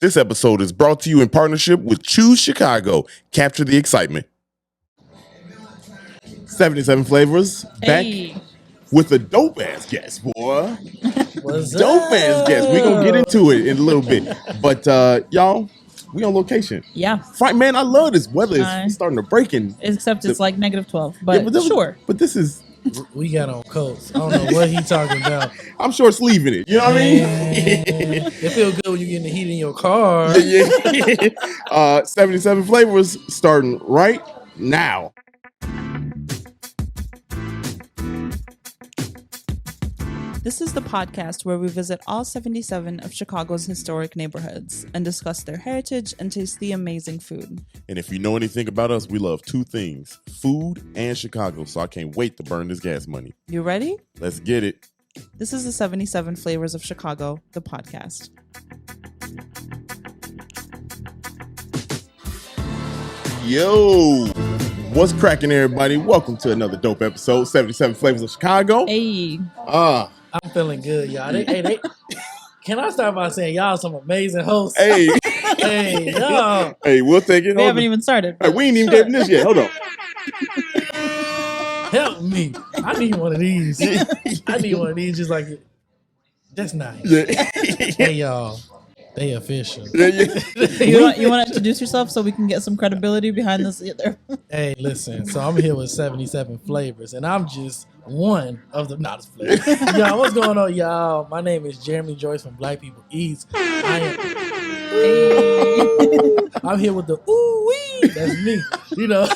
This episode is brought to you in partnership with Choose Chicago. Capture the excitement. 77 Flavors back with a dope-ass guest, boy. Dope-ass guest. We're going to get into it in a little bit. But, y'all, we on location. Yeah. Man, I love this weather. It's starting to break in. Except it's like -12, but sure. But this is... We got on coats. I don't know what he talking about. I'm short sleeving it. You know what I mean? It feels good when you getting the heat in your car. 77 Flavors starting right now. This is the podcast where we visit all 77 of Chicago's historic neighborhoods and discuss their heritage and taste the amazing food. And if you know anything about us, we love two things, food and Chicago, so I can't wait to burn this gas money. You ready? Let's get it. This is the 77 Flavors of Chicago, the podcast. Yo, what's cracking, everybody? Welcome to another dope episode, 77 Flavors of Chicago. Hey. I'm feeling good, y'all. Can I start by saying y'all some amazing hosts? Hey. Hey, y'all. Hey, we'll take it. We haven't even started. Hey, we ain't even getting this yet. Hold on. Help me. I need one of these. I need one of these just like it. That's nice. Yeah. Hey, y'all. They official. You want to introduce yourself so we can get some credibility behind this? Hey, listen. So I'm here with 77 Flavors, and I'm just one of the not flavors. Y'all, what's going on, y'all? My name is Jeremy Joyce from Black People Eats. I'm here with the ooh wee. That's me, you know.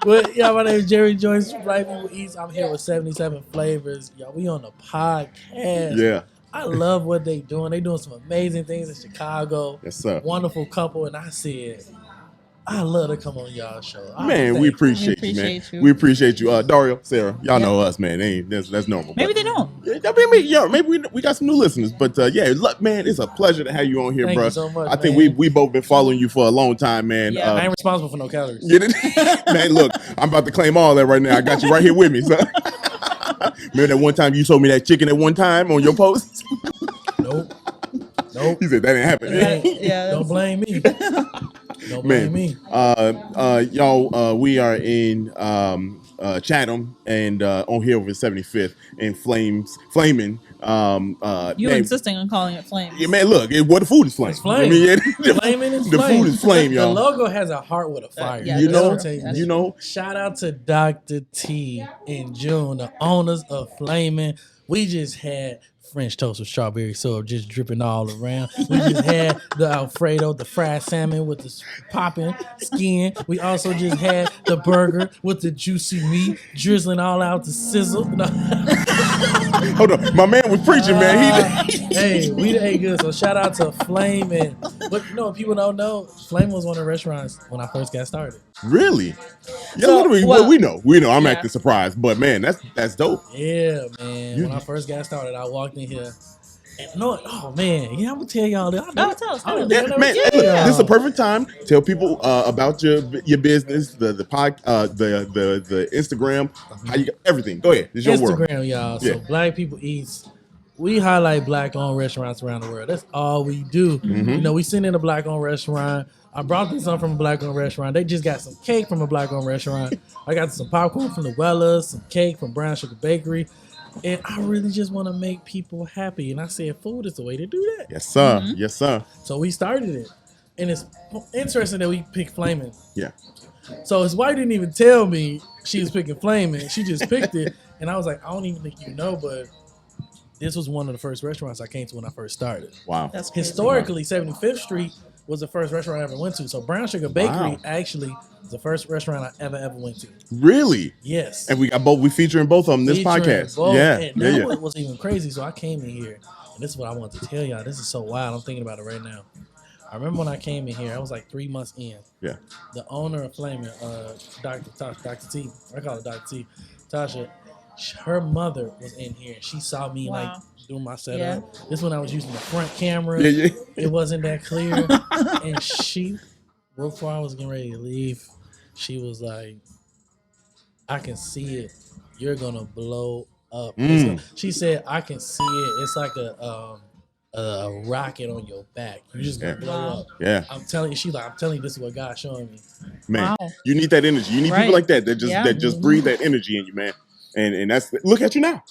But yeah, my name is Jeremy Joyce from Black People Eats. I'm here with 77 Flavors. Y'all, we on the podcast. Yeah. I love what they doing. They doing some amazing things in Chicago. Yes, sir. Wonderful couple, and I said, I love to come on y'all show. Man, we appreciate you, man. We appreciate you. Dario, Sara, y'all know us, man. That's normal. Maybe they don't. Maybe we got some new listeners. But look, man, it's a pleasure to have you on here, Thank bro. you so much, I think man. we both been following you for a long time, man. Yeah. I ain't responsible for no calories. Man, look, I'm about to claim all that right now. I got you right here with me. So. Remember that one time you sold me that chicken at one time on your post? Nope. He said that didn't happen. Yeah. Don't blame me. Don't blame me. Y'all, we are in Chatham and on here over 75th and Flammin. You insisting on calling it Flames. Yeah, man, look, the food is flame. It's flame. I mean, Flaming is the flame. food is flame, y'all. The logo has a heart with a fire. Yeah, you know. Shout out to Dr. T in June, the owners of Flammin. We just had French toast with strawberry syrup just dripping all around. We just had the Alfredo, the fried salmon with the popping skin. We also just had the burger with the juicy meat drizzling all out the sizzle. Hold on, my man was preaching, man. Hey, we ate good. So shout out to Flammin. But you know, people don't know, Flammin was one of the restaurants when I first got started. Really? Yeah, So, we know. I'm yeah. acting surprised, but man, that's dope. Yeah, man. When I first got started, I walked in here. And I'm gonna tell y'all that. Tell us. This is a perfect time. Tell people about your business, the Instagram, how you got everything. Go ahead. It's your Instagram, world. y'all. Yeah. So Black People Eats. We highlight Black-owned restaurants around the world. That's all we do. Mm-hmm. You know, we send in a Black-owned restaurant. I brought this up from a Black-owned restaurant. They just got some cake from a Black-owned restaurant. I got some popcorn from the Wellas, some cake from Brown Sugar Bakery. And I really just want to make people happy. And I said, food is the way to do that. Yes, sir. Mm-hmm. Yes, sir. So we started it. And it's interesting that we picked Flammin. Yeah. So his wife didn't even tell me she was picking Flammin. She just picked it. And I was like, I don't even think you know, but this was one of the first restaurants I came to when I first started. Wow. That's crazy. Historically, 75th Street was the first restaurant I ever went to. So Brown Sugar Bakery actually was the first restaurant I ever went to. Really? Yes. And we got both. We featuring both of them in this podcast. Both. Yeah. And that was even crazy. So I came in here, and this is what I wanted to tell y'all. This is so wild. I'm thinking about it right now. I remember when I came in here, I was like 3 months in. Yeah. The owner of Flammin, Dr. T, I call her Dr. T, Tasha, her mother was in here. She saw me like doing my setup. Yeah. This when I was using the front camera. Yeah. It wasn't that clear. And she, before I was getting ready to leave, she was like, I can see it. You're gonna blow up. She said, I can see it. It's like a a rocket on your back. You just gonna blow up. Yeah. I'm telling you, I'm telling you, this is what God's showing me. Man, you need that energy. You need people like that just breathe that energy in you, man. And that's look at you now.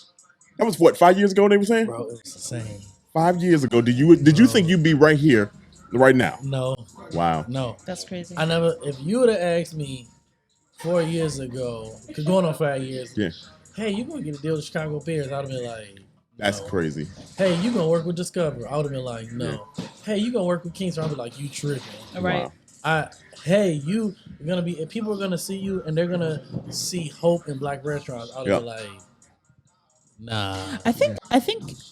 That was what 5 years ago they were saying. Bro, it was insane. 5 years ago, did you think you'd be right here, right now? No. Wow. No. That's crazy. I never. If you would have asked me 4 years ago, cause going on 5 years. Yeah. Hey, you gonna get a deal with Chicago Bears? I'd have been like, that's crazy. Hey, you gonna work with Discover? I would have been like, no. Yeah. Hey, you gonna work with Kingston? I'd be like, you tripping? Right. Wow. Hey, you gonna be? If people are gonna see you and they're gonna see hope in black restaurants, I'd be like. Nah. I think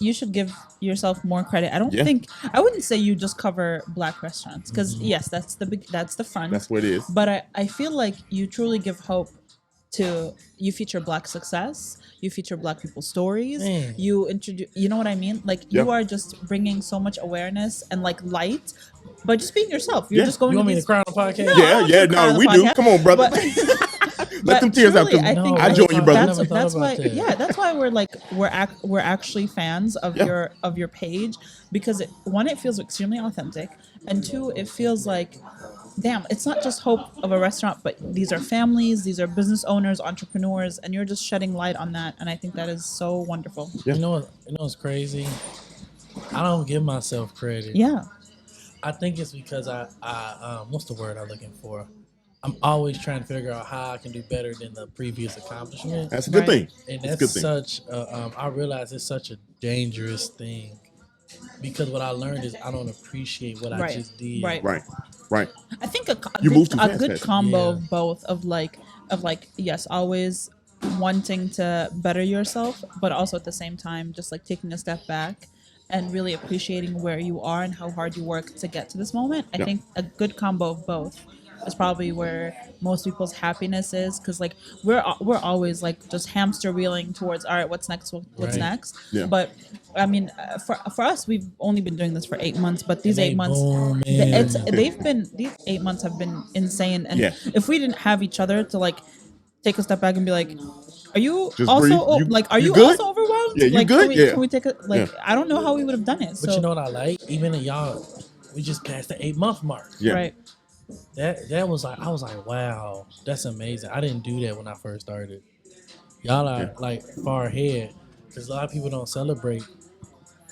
you should give yourself more credit. I wouldn't say you just cover black restaurants because yes, that's the front. That's what it is. But I feel like you truly give hope to you feature black success, you feature black people's stories, you introduce, you know what I mean? Like you are just bringing so much awareness and like light, but just being yourself. You're just going. You want me to cry on the podcast? No, we do. Come on, brother. Let them tears out. I join you, brother. That's why. Yeah, that's why we're actually fans of your page because one, it feels extremely authentic, and two, it feels like, damn, it's not just hope of a restaurant, but these are families, these are business owners, entrepreneurs, and you're just shedding light on that, and I think that is so wonderful. Yeah. You know what's crazy? I don't give myself credit. Yeah. I think it's because I what's the word I'm looking for? I'm always trying to figure out how I can do better than the previous accomplishment. That's a good thing. And that's such I realize it's such a dangerous thing because what I learned is I don't appreciate what I just did. Right. I think a good combo of both of like yes, always wanting to better yourself, but also at the same time just like taking a step back and really appreciating where you are and how hard you work to get to this moment. I think a good combo of both is probably where most people's happiness is, because like we're always like just hamster wheeling towards all right, what's next, next. But I mean, for us, we've only been doing this for 8 months, but these 8 months, these 8 months have been insane. And if we didn't have each other to like take a step back and be like, are you just also are you also overwhelmed? Yeah, you like, good? Can we take a I don't know how we would have done it. But you know what I like? Even y'all, we just passed the 8-month mark. Yeah. Right. That was like, I was like, wow, that's amazing. I didn't do that when I first started. Y'all are like far ahead because a lot of people don't celebrate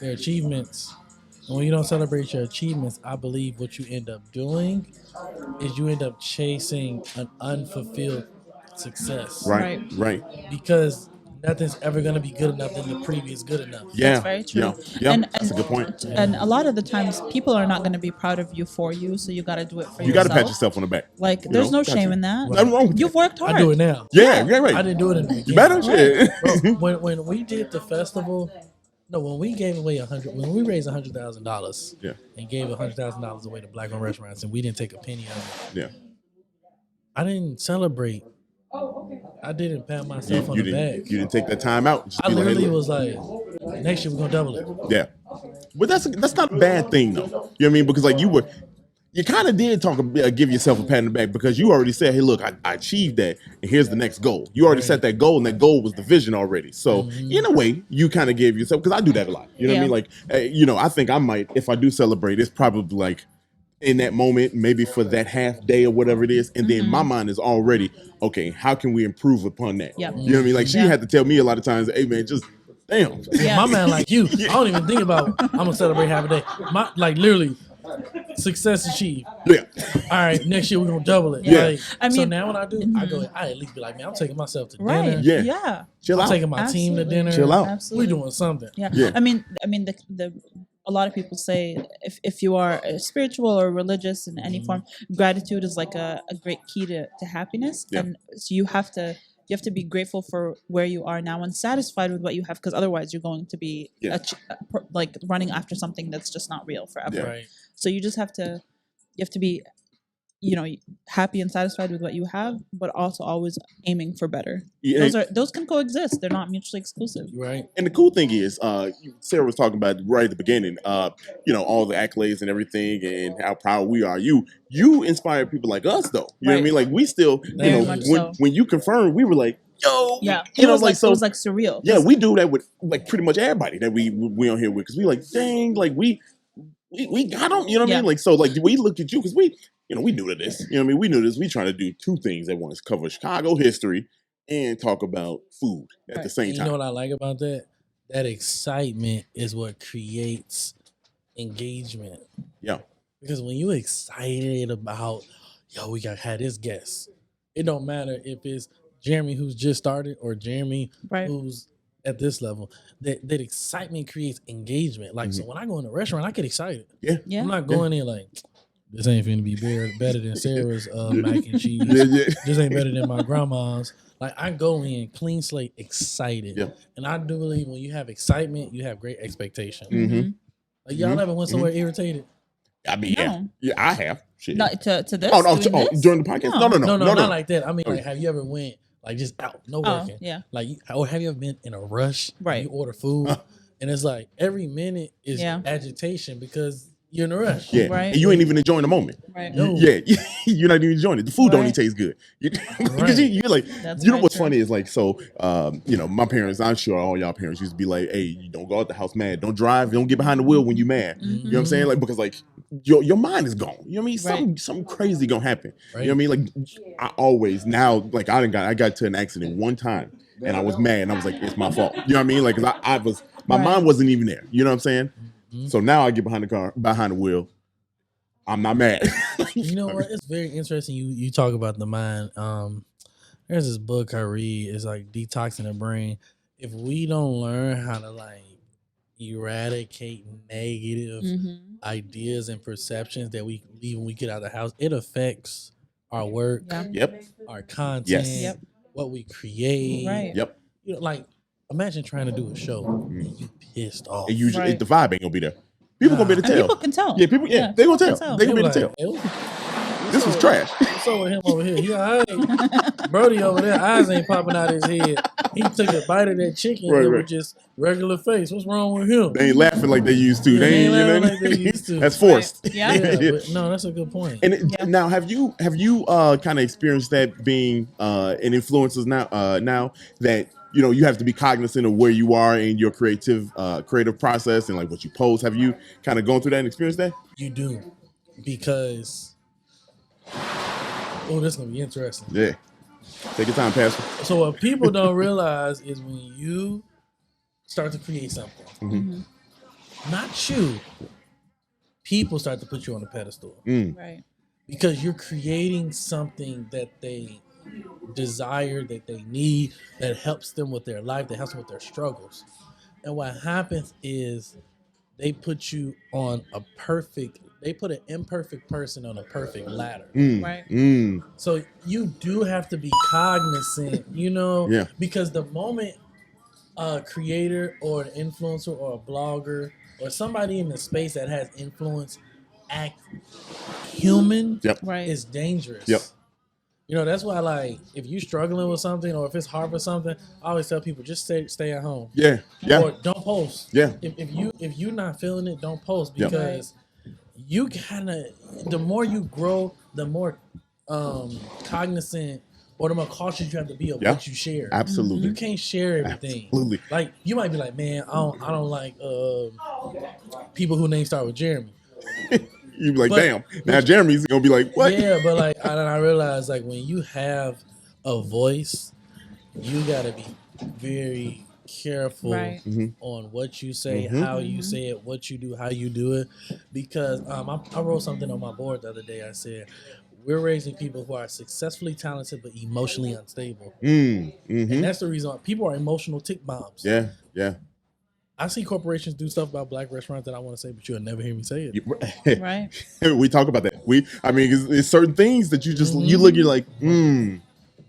their achievements. And when you don't celebrate your achievements, I believe what you end up doing is you end up chasing an unfulfilled success. Right. Because nothing's ever going to be good enough than the previous good enough. Yeah. That's very true. Yeah. That's a good point. And a lot of the times people are not going to be proud of you for you, so you got to do it for yourself. You got to pat yourself on the back. Like, there's no shame in that. Nothing wrong with You've worked hard. I do it now. Yeah, right. I didn't do it in the beginning. You better shit. Bro, when we did the festival, when we gave away when we raised $100,000 and gave $100,000 away to black-owned restaurants and we didn't take a penny of it. I didn't celebrate. I didn't pat myself on the back. You didn't take that time out. I literally was like, next year we're gonna double it. Yeah, but that's not a bad thing though. You know what I mean? Because like you kind of did give yourself a pat on the back because you already said, hey, look, I achieved that, and here's the next goal. You already set that goal, and that goal was the vision already. So in a way, you kind of gave yourself, because I do that a lot. You know what I mean? Like, I think I might, if I do celebrate, it's probably like in that moment, maybe for that half day or whatever it is. And then my mind is already, okay, how can we improve upon that? Yep. You know what I mean? Like she had to tell me a lot of times, hey man, just damn. My man like you, I don't even think about I'm gonna celebrate half a day. Like literally, success achieved. Yeah. All right, next year we're gonna double it. Yeah. Like, I mean, so now when I do, I at least be like, man, I'm taking myself to dinner. Yeah. Chill out. I'm taking my team to dinner. Chill out. Absolutely. We're doing something. Yeah. I mean, the a lot of people say if you are spiritual or religious in any form, gratitude is like a great key to happiness. And so you have to be grateful for where you are now and satisfied with what you have, because otherwise you're going to be like running after something that's just not real forever. Yeah. Right. So you have to be, happy and satisfied with what you have, but also always aiming for better. Yeah. Those can coexist. They're not mutually exclusive. Right. And the cool thing is, Sarah was talking about right at the beginning, all the accolades and everything and how proud we are. You inspire people like us though. You know what I mean? Like we still, when you confirmed, we were like, yo, Yeah, you it know, was like like so. it was like surreal. Yeah, we do that with like pretty much everybody that we on here with because we like, dang, like we got them. You know what I Yeah. mean? Like so, like we look at you because we, you know, we new to this. You know what I mean? We knew this. We trying to do two things at once: cover Chicago history and talk about food at the Right. same You time. know what I like about that? That excitement is what creates engagement. Yeah. Because when you excited about, yo, we got had this guest. It don't matter if it's Jeremy who's just started or Jeremy Right. who's at this level. That excitement creates engagement. Like so, when I go in a restaurant, I get excited. Yeah. Yeah. I'm not going in like this ain't finna be better than Sarah's mac and cheese. Yeah. This ain't better than my grandma's. Like I go in clean slate, excited, Yeah. and I do believe when you have excitement, you have great expectation. Mm-hmm. Like y'all ever went somewhere irritated? I mean, No. yeah, I have. Shit. Not to this. Oh, doing this? during the podcast? No, No, not like that. I mean, like, have you ever went like just out, no Oh, working? yeah. Like, or have you ever been in a rush? Right. You order food, and it's like every minute is agitation because you're in a rush. Yeah, Right. and you ain't even enjoying the moment. Right. No. Yeah, you're not even enjoying it. The food don't even Right. taste good. Right. You're like, That's you know very what's true. funny is like, so, you know, my parents, I'm sure all y'all parents used to be like, hey, you don't go out the house mad. Don't drive. Don't get behind the wheel when you mad. Mm-hmm. You know what I'm saying? Like, because like your mind is gone. You know what I mean? Right. Something crazy gonna happen. Right. You know what I mean? Like, I always now, like, I got to an accident one time and I was mad and I was like, it's my fault. You know what I mean? Like, 'cause I was, my Right. mind wasn't even there. You know what I'm saying? So now I get behind the wheel. I'm not mad. You know what? It's very interesting. You talk about the mind. There's this book I read. It's like detoxing the brain. If we don't learn how to like eradicate negative ideas and perceptions that we leave when we get out of the house, it affects our work, Yep. our content, Yes. what we create. Right. Yep. You know, like imagine trying to do a show and you pissed off. And usually Right. the vibe ain't gonna be there. People gonna be able to And tell. people can tell. Yeah, people. Yeah, they gonna tell. They gonna be able to tell. This was trash. What's up with him over here? He all right. Brody over there, eyes ain't popping out his head. He took a bite of that chicken Right, and right. with just regular face. What's wrong with him? They ain't laughing like they used to. They ain't, laughing you know, like they used to. That's forced. Right. Yeah. Yeah, but no, that's a good point. And now, have you kind of experienced that being an influencer now that you know you have to be cognizant of where you are in your creative process and like what you post? Have you kind of gone through that and experienced that? You do. Because this is gonna be interesting. Yeah. Take your time, Pastor. So what people don't realize is when you start to create something, not you, people start to put you on a pedestal. Right. Because you're creating something that they desire, that they need, that helps them with their life, that helps them with their struggles. And what happens is they put you on they put an imperfect person on a perfect ladder. Right. So you do have to be cognizant, you know, because the moment a creator or an influencer or a blogger or somebody in the space that has influence act human, Right. is dangerous. Yep. You know, that's why, like, if you're struggling with something or if it's hard for something, I always tell people just stay at home. Yeah. Yeah. Or don't post. Yeah. If you're not feeling it, don't post because you the more you grow, the more cognizant or the more cautious you have to be of what you share. Absolutely. You can't share everything. Absolutely. Like you might be like, man, I don't like people whose names start with Jeremy. You be like, damn. Now Jeremy's gonna be like, what? Yeah, but like I realize like when you have a voice, you gotta be very careful on what you say, how you say it, what you do, how you do it. Because I wrote something on my board the other day. I said, we're raising people who are successfully talented but emotionally unstable. And that's the reason why people are emotional tick bombs. Yeah, yeah. I see corporations do stuff about black restaurants that I want to say, but you'll never hear me say it. Right. We talk about that. It's certain things that you just you look, you're like, you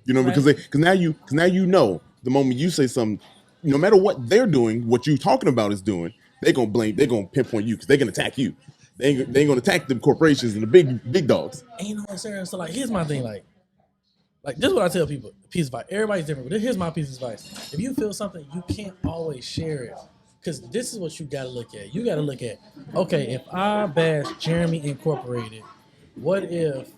know, because now you know the moment you say something, no matter what they're doing, what you talking about is doing, they're gonna pinpoint you because they can attack you. They ain't gonna attack the corporations and the big dogs. And you know what, Sarah? So like, here's my thing, like this is what I tell people. Piece of advice. Everybody's different, but here's my piece of advice. If you feel something, you can't always share it. Because this is what you got to look at. You got to look at, okay, if I bash Jeremy Incorporated, what if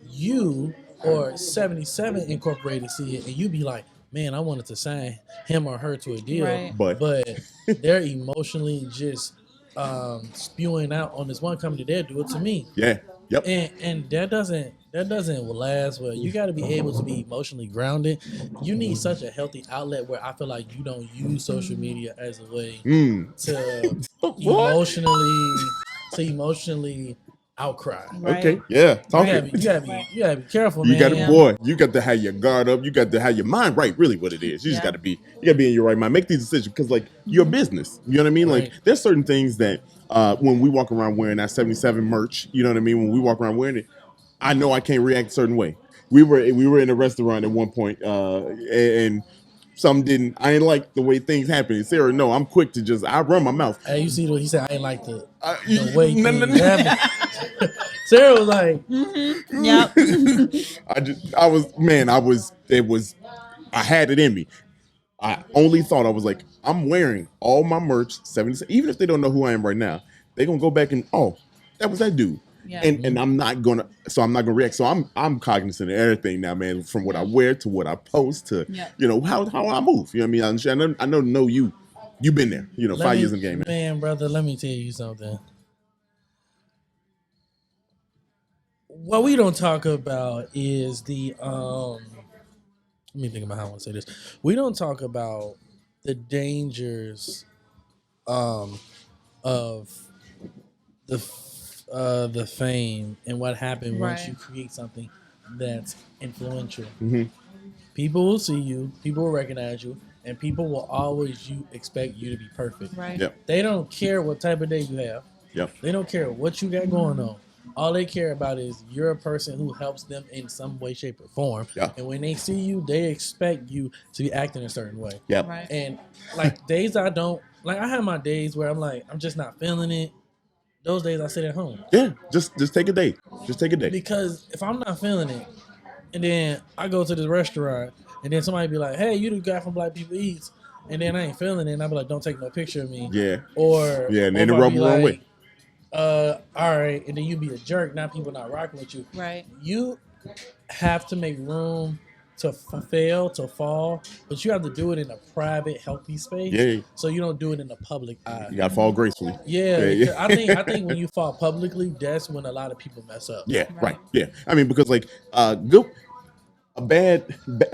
you or 77 Incorporated see it and you be like, man, I wanted to sign him or her to a deal, Right. but they're emotionally just spewing out on this one company. They'll do it to me. Yeah. Yep. And that doesn't last well. You got to be able to be emotionally grounded. You need such a healthy outlet where I feel like you don't use social media as a way to emotionally outcry. Right. Okay. Yeah. Talk You it. gotta be careful, You man. you got to have your guard up. You got to have your mind right. Really, what it is. You just got to be. You got to be in your right mind. Make these decisions because, like, your business. You know what I mean? Right. Like, there's certain things that when we walk around wearing that 77 merch, you know what I mean? When we walk around wearing it, I know I can't react a certain way. We were in a restaurant at one point, and some didn't. I ain't like the way things happen. Sarah, no, I'm quick to just. I run my mouth. Hey, you see what he said? I ain't like the way No, things happen. Sarah was like, Yep. I had it in me. I only thought I was like, I'm wearing all my merch, 70, even if they don't know who I am right now, they're gonna go back and that was that dude. Yeah. And I'm not gonna react. So I'm cognizant of everything now, man, from what I wear to what I post to how I move. You know what I mean? I know you've been there, 5 years in the game, man, brother, let me tell you something. What we don't talk about is the let me think about how I want to say this. We don't talk about the dangers of the fame and what happened once you create something that's influential. Mm-hmm. People will see you, people will recognize you, and people will always expect you to be perfect. Right. Yep. They don't care what type of day you have. Yep. They don't care what you got going on. All they care about is you're a person who helps them in some way, shape, or form. Yeah. And when they see you, they expect you to be acting a certain way. Yep. Right. And like days I have my days where I'm like, I'm just not feeling it. Those days I sit at home. Yeah. Just take a day. Just take a day. Because if I'm not feeling it, and then I go to this restaurant, and then somebody be like, hey, you the guy from Black People Eats, and then I ain't feeling it, and I be like, don't take no picture of me. Yeah. Or and then rub the wrong way. All right, and then you be a jerk. Now people not rocking with you. Right. You have to make room to fail, to fall, but you have to do it in a private, healthy space. Yeah. So you don't do it in the public eye. You gotta fall gracefully. Yeah. I think when you fall publicly, that's when a lot of people mess up. Yeah. Right. Yeah. I mean, because like a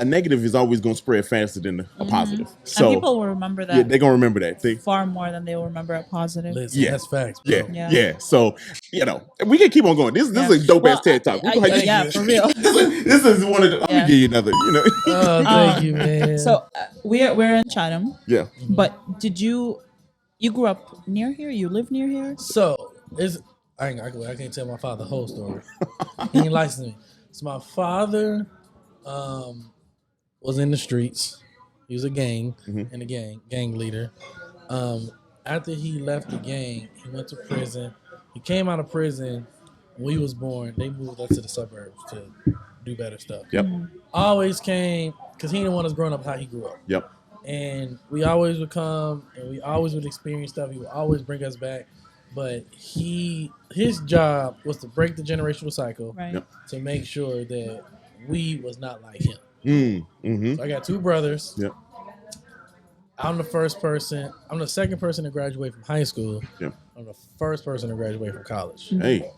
negative is always going to spread faster than a positive. So and people will remember that. Yeah, they're going to remember that. Far more than they will remember a positive. Listen, that's facts. Bro. Yeah. So, we can keep on going. This is a dope ass TED Talk. For real. this is one of the, let me give you another, Oh, thank you, man. So we're in Chatham. Yeah. But did you grew up near here? You live near here? So I can't tell my father the whole story. He ain't licensed me. So my father was in the streets. He was in a gang leader. After he left the gang, he went to prison. He came out of prison. When we was born, they moved us to the suburbs to do better stuff. Yep. Always came because he didn't want us growing up how he grew up. Yep. And we always would come and we always would experience stuff. He would always bring us back. But his job was to break the generational cycle, Right. to make sure that we was not like him. Mm-hmm. So I got two brothers. Yep. I'm the second person to graduate from high school. Yep. I'm the first person to graduate from college. Hey.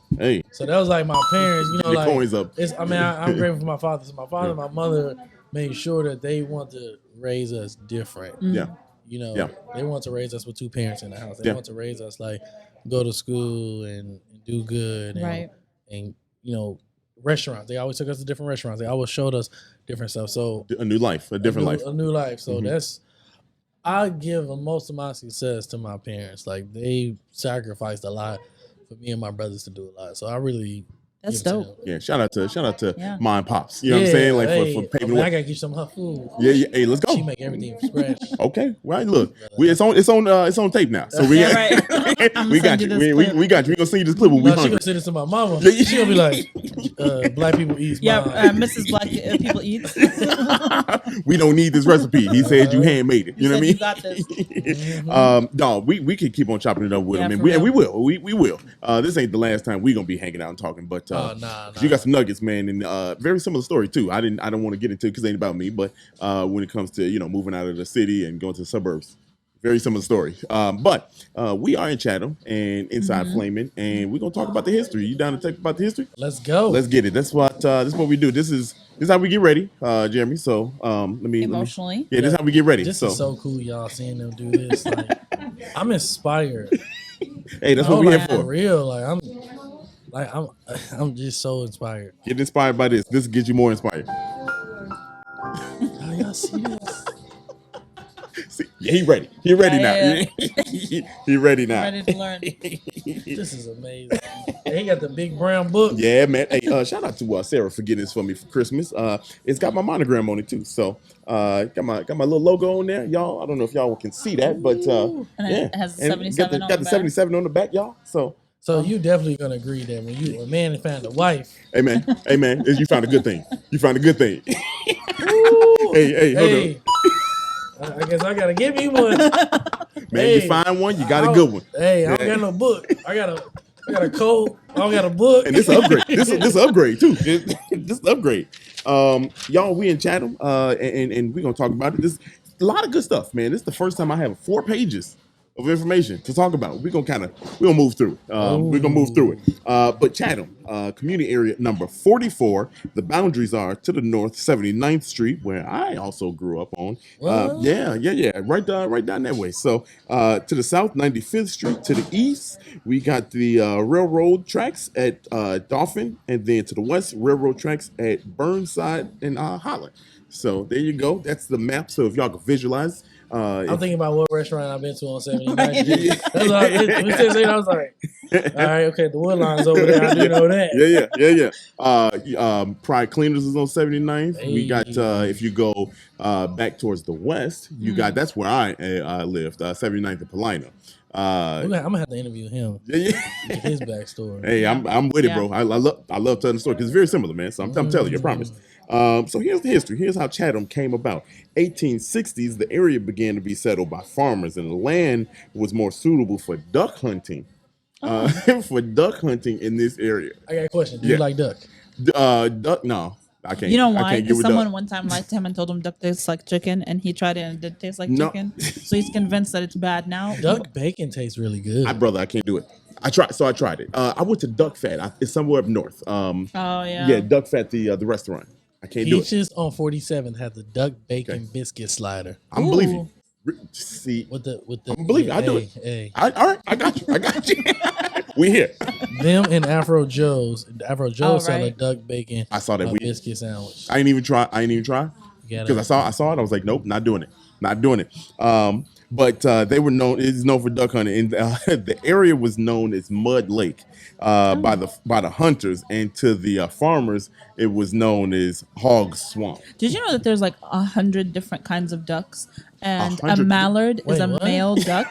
So that was like my parents, The coins up. I'm grateful for my father. So my father and my mother made sure that they want to raise us different. Yeah. They want to raise us with two parents in the house. They want to raise us like go to school and do good. And restaurants. They always took us to different restaurants. They always showed us different stuff. So a new life, a different life. A new life. So I give most of my success to my parents. Like they sacrificed a lot for me and my brothers to do a lot. So I really That's dope. Yeah, shout out to my pops. You know what I'm saying? Like for paving the way. I gotta get you some of her food. Yeah. Hey, let's go. She make everything from scratch. Okay. Well, look, it's on tape now. So we we got you. We got you. We gonna send you this clip when we She hungry. gonna send it to my mama. She gonna be like, Black People Eats. Yeah, Mrs. Black People Eats. We don't need this recipe. He said you handmade it. You know what I mean? You got this. No, we can keep on chopping it up with him, and we will. We will. This ain't the last time we gonna be hanging out and talking, but Nah. You got some nuggets, man, and very similar story too. I don't want to get into it because it ain't about me, but when it comes to moving out of the city and going to the suburbs, very similar story. But we are in Chatham and inside Flammin, and we're gonna talk about the history. You down to talk about the history? Let's go. Let's get it. That's what we do. This is how we get ready, Jeremy. So Emotionally. this is how we get ready. This is so cool, y'all, seeing them do this. Like, I'm inspired. Hey, that's what we're here for. Real, I'm just so inspired. Get inspired by this. This gets you more inspired. Oh, y'all see this? See, yeah, he ready. He ready now. He ready now. Ready to learn. This is amazing. He got the big brown book. Yeah, man. Hey, shout out to Sara for getting this for me for Christmas. It's got my monogram on it too. So got my little logo on there, y'all. I don't know if y'all can see that, but and it has 77 got the 77 on the back, y'all. So you definitely gonna agree that when a man find a wife. Hey man, you found a good thing. You found a good thing. hey, hold on. I guess I gotta give me one. Man, you find one, you got a good one. Hey, I don't got no book. I got a coat. I don't got a book. And this upgrade. This upgrade too. This upgrade. Y'all, we in Chatham, and we're gonna talk about it. This a lot of good stuff, man. This is the first time I have 4 pages of information to talk about. We're gonna move through. We're gonna move through it. But Chatham, community area number 44. The boundaries are to the north, 79th Street, where I also grew up on. Yeah. Right down that way. So to the south, 95th Street. To the east, we got the railroad tracks at Dauphin, and then to the west, railroad tracks at Burnside and Holland. So there you go. That's the map. So if y'all can visualize. I'm thinking about what restaurant I've been to on 79th. That's what I was like, all right, okay, the Woodline's over there. I do know that. Yeah. Pride Cleaners is on 79th. Hey. We got if you go back towards the west, you got that's where I lived, 79th and Paulina. I'm gonna have to interview him. Yeah. Get his backstory. Hey, I'm with it, bro. I love telling the story because it's very similar, man. So I'm telling you, I promise. So here's the history. Here's how Chatham came about. 1860s, the area began to be settled by farmers, and the land was more suitable for duck hunting. For duck hunting in this area. I got a question. Do you like duck? Duck? No, I can't. You know why? Because someone one time lied to him and told him duck tastes like chicken, and he tried it and it did taste like chicken. So he's convinced that it's bad now. Duck bacon tastes really good. Brother, I can't do it. I tried it. I went to Duck Fat. It's somewhere up north. Yeah, Duck Fat, the restaurant. I can't do it. Peaches on 47th had the duck bacon biscuit slider. I'm believing. See, with the I'm believing. I do it. Hey. All right, I got you. We here. Them and Afro Joe's. Afro Joe's sell a duck bacon. I saw that biscuit sandwich. I didn't even try. Because I saw it. I was like, nope, not doing it. But they were known. It's known for duck hunting, and the area was known as Mud Lake by the hunters, and to the farmers, it was known as Hog Swamp. Did you know that there's like 100 different kinds of ducks, and a mallard is a male duck?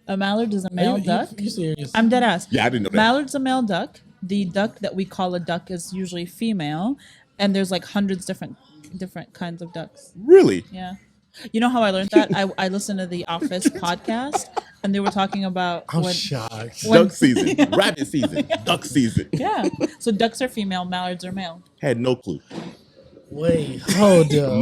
A mallard is a male duck. You serious? I'm dead ass. Yeah, I didn't know that. Mallard's a male duck. The duck that we call a duck is usually female, and there's like hundreds different kinds of ducks. Really? Yeah. You know how I learned that? I listened to the Office podcast, and they were talking about shocked. Duck season, rabbit season, duck season. Yeah. So ducks are female, mallards are male. Had no clue. Wait, hold up.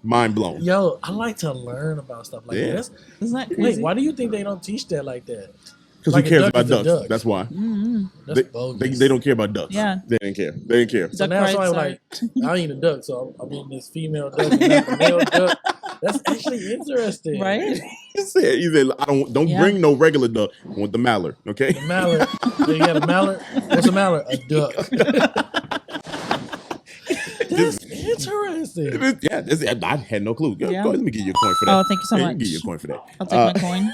Mind blown. Yo, I like to learn about stuff like that. Isn't that crazy? Wait, why do you think they don't teach that like that? Because who cares about ducks? That's why. Mm-hmm. They don't care about ducks. Yeah. They didn't care. So now I'm like, I eat a duck, so I'm eating this female duck and not the male duck. That's actually interesting. Right? He said, I don't bring no regular duck. I want the mallard, okay? The mallard. You got a mallard? What's a mallard? A duck. That's interesting. I had no clue. Go ahead, let me give you a coin for that. Oh, thank you so much. Give you a coin for that. I'll take my coin.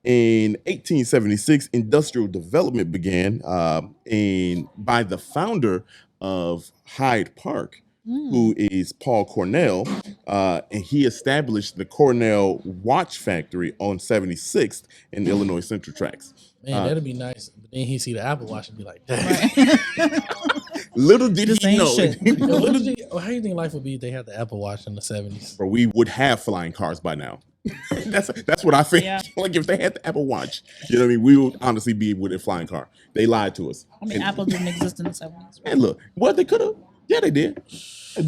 In 1876, industrial development began by the founder of Hyde Park, who is Paul Cornell, and he established the Cornell Watch Factory on 76th in Illinois Central Tracks. Man, that'd be nice. But then he see the Apple Watch and be like, "Dang." Little did he know. How do you think life would be if they had the Apple Watch in the 70s? Or we would have flying cars by now. That's what I think. Yeah. Like if they had the Apple Watch, you know what I mean? We would honestly be with a flying car. They lied to us. I mean, Apple didn't exist in the 70s. And look, what they could have. Yeah, they did.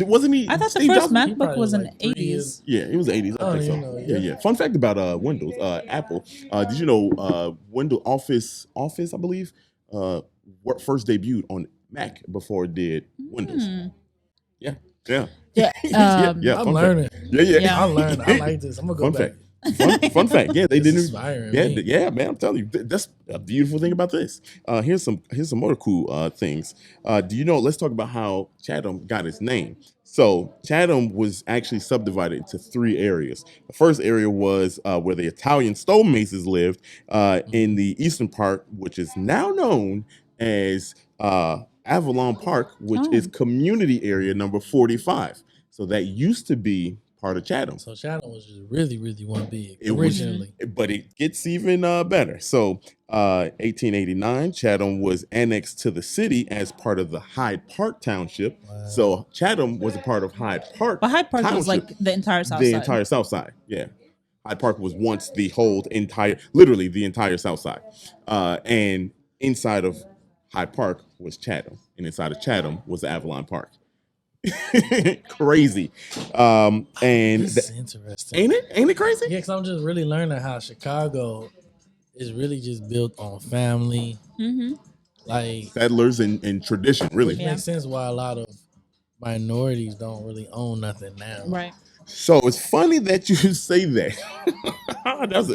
Wasn't he? I thought the Steve first Jobs? MacBook was in the like 3 80s. years. Yeah, it was the 80s. I think so. know, Yeah. Fun fact about Windows, Apple. Did you know Windows Office, I believe, first debuted on Mac before it did Windows. Yeah. Yeah. I'm learning. Yeah. I learned. I like this. I'm gonna go Fun back. fact. Fun fact. Yeah, they This didn't. is inspiring me. Yeah, man. I'm telling you, that's a beautiful thing about this. Here's some other cool things. Do you know? Let's talk about how Chatham got its name. So Chatham was actually subdivided into 3 areas. The first area was where the Italian stonemasons lived in the eastern part, which is now known as Avalon Park, which is community area number 45. So that used to be part of Chatham. So Chatham was just really, really one big It was- originally. But it gets even better. So 1889, Chatham was annexed to the city as part of the Hyde Park Township. Wow. So Chatham was a part of Hyde Park. But Hyde Park was Township. like the entire South The Side. entire South Side, yeah. Hyde Park was once literally the entire South Side. And inside of Hyde Park was Chatham. And inside of Chatham was Avalon Park. Crazy. And This is interesting. ain't it crazy? Yeah, because I'm just really learning how Chicago is really just built on family. Mm-hmm. Like, Settlers and tradition, really. which makes sense why a lot of minorities don't really own nothing now. Right. So it's funny that you say that.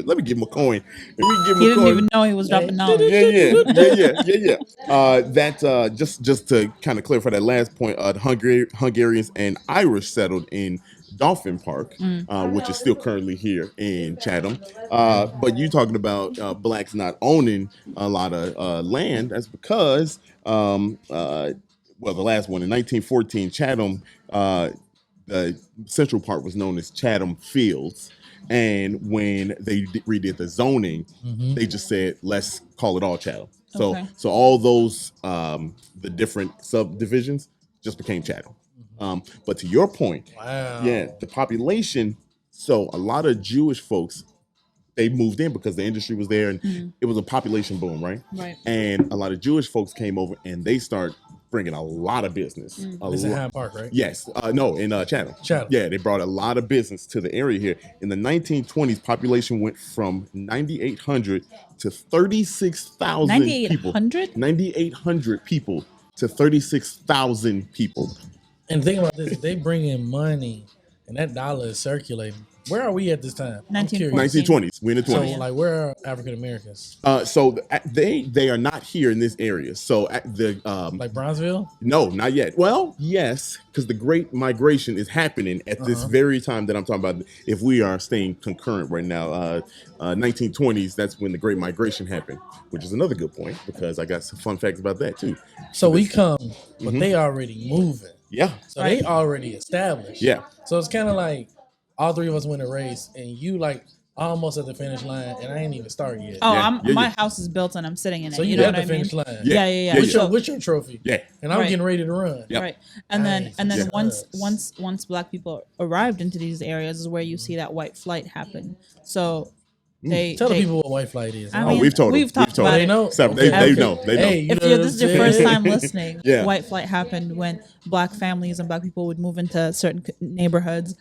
Let me give him a coin. Let me give him He a didn't coin. even know he was dropping knowledge. Yeah. That just to kind of clarify that last point, Hungarians and Irish settled in Dolphin Park, which is still currently here in Chatham. But you talking about blacks not owning a lot of land? That's because the last one in 1914, Chatham. The central part was known as Chatham Fields. And when they redid the zoning, they just said, let's call it all Chatham. So Okay. so all those, the different subdivisions just became Chatham. But to your point, Wow. yeah, the population, so a lot of Jewish folks, they moved in because the industry was there and it was a population boom, right? Right. And a lot of Jewish folks came over and they start bringing a lot of business. It's in Hyde Park, right? Yes. No, in Chatham. Chatham. Yeah, they brought a lot of business to the area here. In the 1920s, population went from 9,800 to 36,000 people. 9,800? 9,800 people to 36,000 people. And think about this: they bring in money, and that dollar is circulating. Where are we at this time? I'm 1914. curious. 1920s. We're in the So, 20s. like, where are African Americans? So they are not here in this area. So at the Like Bronzeville? no, not yet. Well, yes, because the Great Migration is happening at this very time that I'm talking about. If we are staying concurrent right now, 1920s, that's when the Great Migration happened, which is another good point because I got some fun facts about that too. So we come, but they already moving. Yeah, So they already established. Yeah. So it's kind of like all 3 of us win a race, and you like almost at the finish line, and I ain't even started yet. Oh, Yeah, my yeah. house is built and I'm sitting in it. So you know at what the I mean? finish line. Yeah. Yeah. Yeah. So- What's your trophy? yeah. And I'm Right. getting ready to run. Yeah. Right. And then Nice. once Black people arrived into these areas is where you see that white flight happen. So they Tell the they- people what white flight is. I Oh, mean, we've told them. we've talked told about them. They know. So they Okay. know. They know. Hey, you if know this is your first what I'm time saying? listening, Yeah. white flight happened when Black families and Black people would move into certain neighborhoods.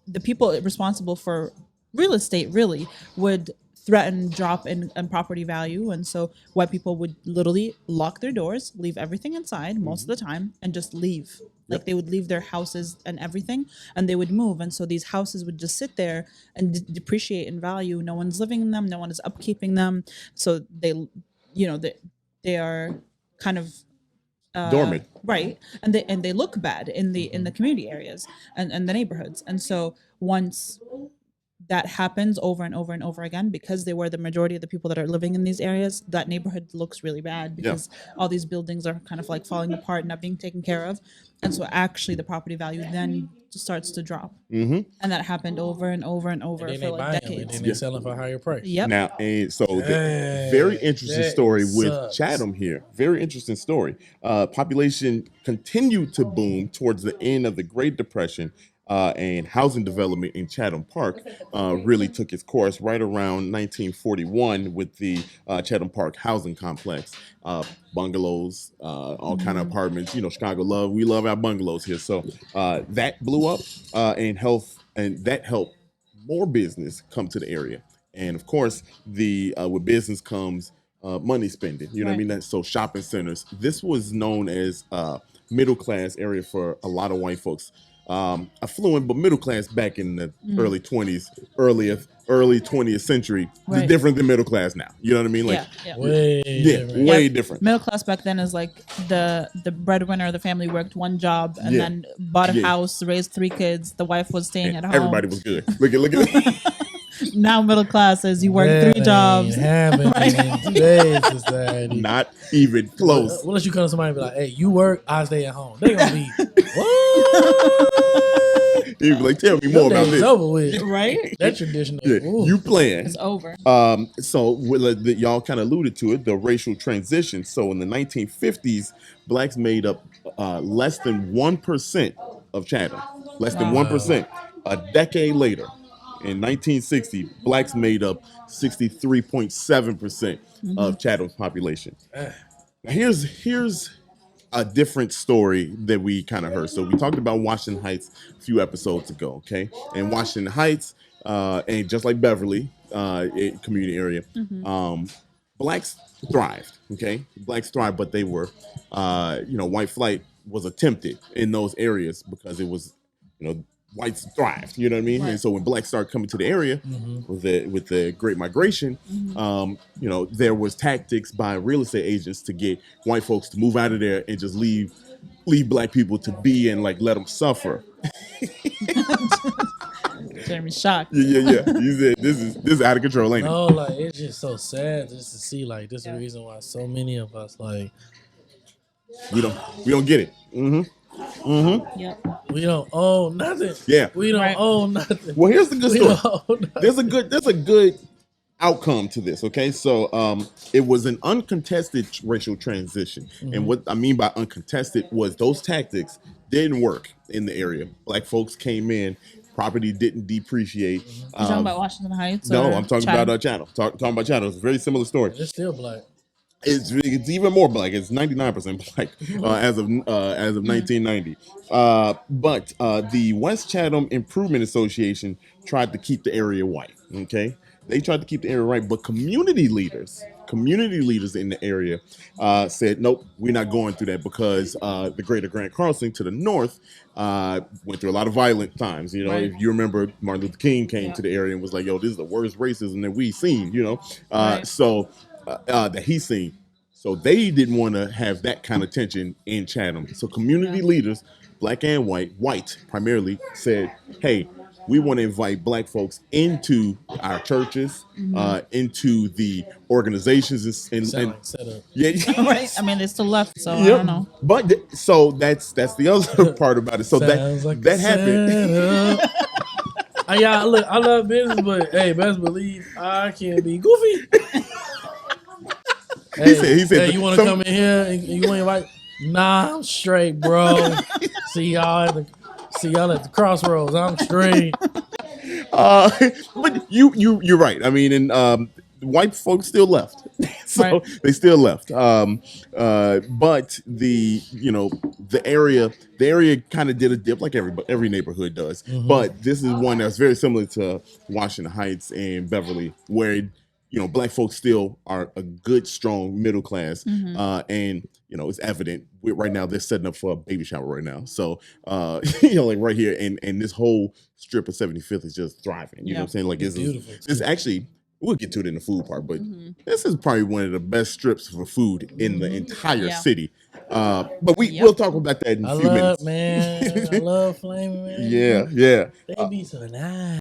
The people responsible for real estate really would threaten drop in property value, and so white people would literally lock their doors, leave everything inside most of the time, and just leave. Like they would leave their houses and everything, and they would move. And so these houses would just sit there and depreciate in value. No one's living in them. No one is upkeeping them. So they are kind of Dormant. right? And they look bad in the community areas and the neighborhoods. And so once that happens over and over and over again, because they were the majority of the people that are living in these areas, that neighborhood looks really bad because all these buildings are kind of like falling apart, not being taken care of. And so actually the property value then starts to drop. And that happened over and over and over And then for they like buy them, and decades. then they sell them for a higher price. Yep. Now, and so the Dang, very interesting that story with sucks. Chatham here. Very interesting story. Population continued to boom towards the end of the Great Depression and housing development in Chatham Park really took its course right around 1941 with the Chatham Park housing complex. Bungalows, all kind of apartments. Chicago we love our bungalows here. So that blew up, and that helped more business come to the area. And of course, with business comes money spending. You know what I mean? So shopping centers. This was known as middle class area for a lot of white folks. Affluent, but middle class back in the early 20s, early 20th century. It's different than middle class now. You know what I mean? Like, way different. Middle class back then is like the breadwinner of the family worked one job and then bought a house, raised 3 kids. The wife was staying at home. Everybody was good. Look at Now middle class is you work 3 jobs. In today's society. Not even close. Unless you come to somebody and be like, hey, you work, I stay at home. They gonna be, what? You'd be like, tell me more about this. Over with. Right? That tradition. You playing. It's over. So y'all kind of alluded to it, the racial transition. So in the 1950s, blacks made up less than 1% of Chatham. Less than 1%. A decade later, in 1960, blacks made up 63.7% of Chatham's population. Now here's a different story that we kind of heard. So we talked about Washington Heights a few episodes ago, okay? And Washington Heights, and just like Beverly, community area, blacks thrived, okay? Blacks thrived, but they were, white flight was attempted in those areas because it was, whites thrived, you know what I mean? Right. And so when blacks started coming to the area with the Great Migration, there was tactics by real estate agents to get white folks to move out of there and just leave black people to be and like let them suffer. Jeremy's shocked. Yeah. You said this is out of control, ain't it? No, like it's just so sad just to see like this is the reason why so many of us like we don't get it. Yep. We don't own nothing. Yeah. We don't own nothing. Well, here's the good story. There's a good outcome to this, okay? So it was an uncontested racial transition. And what I mean by uncontested was those tactics didn't work in the area. Black folks came in, property didn't depreciate. You talking about Washington Heights? No, I'm talking about Chatham. Talking about Chatham. It's a very similar story. It's still black. It's even more black. It's 99% black as of 1990. But the West Chatham Improvement Association tried to keep the area white. Okay, they tried to keep the area white, but community leaders in the area said, nope, we're not going through that because the Greater Grand Crossing to the north went through a lot of violent times. If you remember, Martin Luther King came to the area and was like, yo, this is the worst racism that we've seen. So. That he's seen. So they didn't want to have that kind of tension in Chatham. So community leaders, black and white primarily, said, hey, we want to invite black folks into our churches, into the organizations. And set up. Yeah. Right. I mean, they still left, so I don't know. But so that's the other part about it. So that happened. Yeah, look, I love business, but hey, best believe I can't be goofy. He said, you want to come in here and you want to invite? Nah, I'm straight, bro. See y'all at the crossroads. I'm straight. But you're right. I mean, and white folks still left, so they still left. But the area kind of did a dip like every neighborhood does. But this is one that's very similar to Washington Heights and Beverly, where black folks still are a good, strong middle class, and it's evident. Right now, they're setting up for a baby shower right now. So, like right here, and this whole strip of 75th is just thriving. You know what I'm saying? Like it's beautiful. It's actually. We'll get to it in the food part, but this is probably one of the best strips for food in the entire city. But we'll talk about that in a few minutes. Man, I love Flammin', man. Yeah. They be so nice.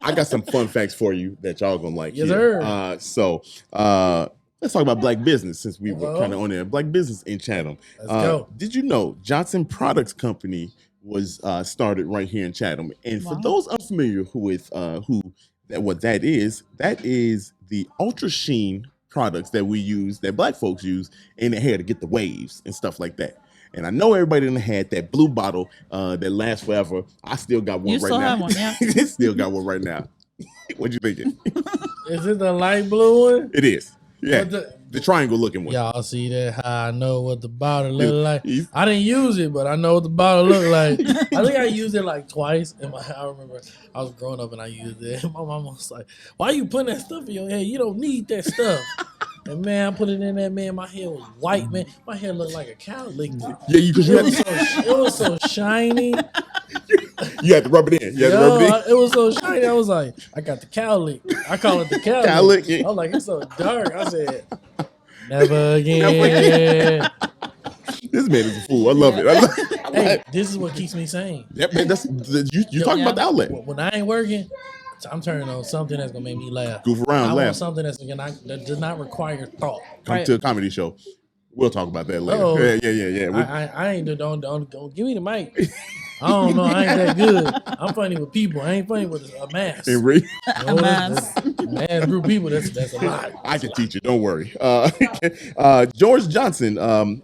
I got some fun facts for you that y'all gonna like. Yes, sir. So let's talk about black business since we were kind of on there. Black business in Chatham. Let's go. Did you know Johnson Products Company was started right here in Chatham? And for those unfamiliar with what that is the ultra sheen products that we use, that black folks use in their hair to get the waves and stuff like that. And I know everybody done had that blue bottle that lasts forever. I still got one You right still now. have one, yeah. Still got one right now. What you thinking? Is it the light blue one? It is. Yeah. But The triangle looking one. y'all see that? How I know what the bottle look like. He's- I didn't use it, but I know what the bottle look like. I think I used it like twice. I remember I was growing up and I used it. And my mom was like, "Why you putting that stuff in your hair? You don't need that stuff." And man, I put it in there, man. My hair was white, man. My hair looked like a cow licked it. Yeah, because It was so shiny. you had to rub it in. You had to rub it in. It was so shiny. I was like, I got the cow lick. I call it the cow Cow lick. lick, yeah. I was like, it's so dark. I said, never again. Never again. This man is a fool. I love it. I love it. Hey, this is what keeps me sane. Yep, man, you talking about the outlet. When I ain't working, I'm turning on something that's gonna make me laugh. Goof around, I laugh. want something that does not require thought. Come to a comedy show. We'll talk about that later. Uh-oh. Yeah. I ain't don't give me the mic. I don't know. I ain't that good. I'm funny with people. I ain't funny with a mass. And Ray, A mass. Mass group of people. That's a lot. I can teach you. Don't worry. George Johnson,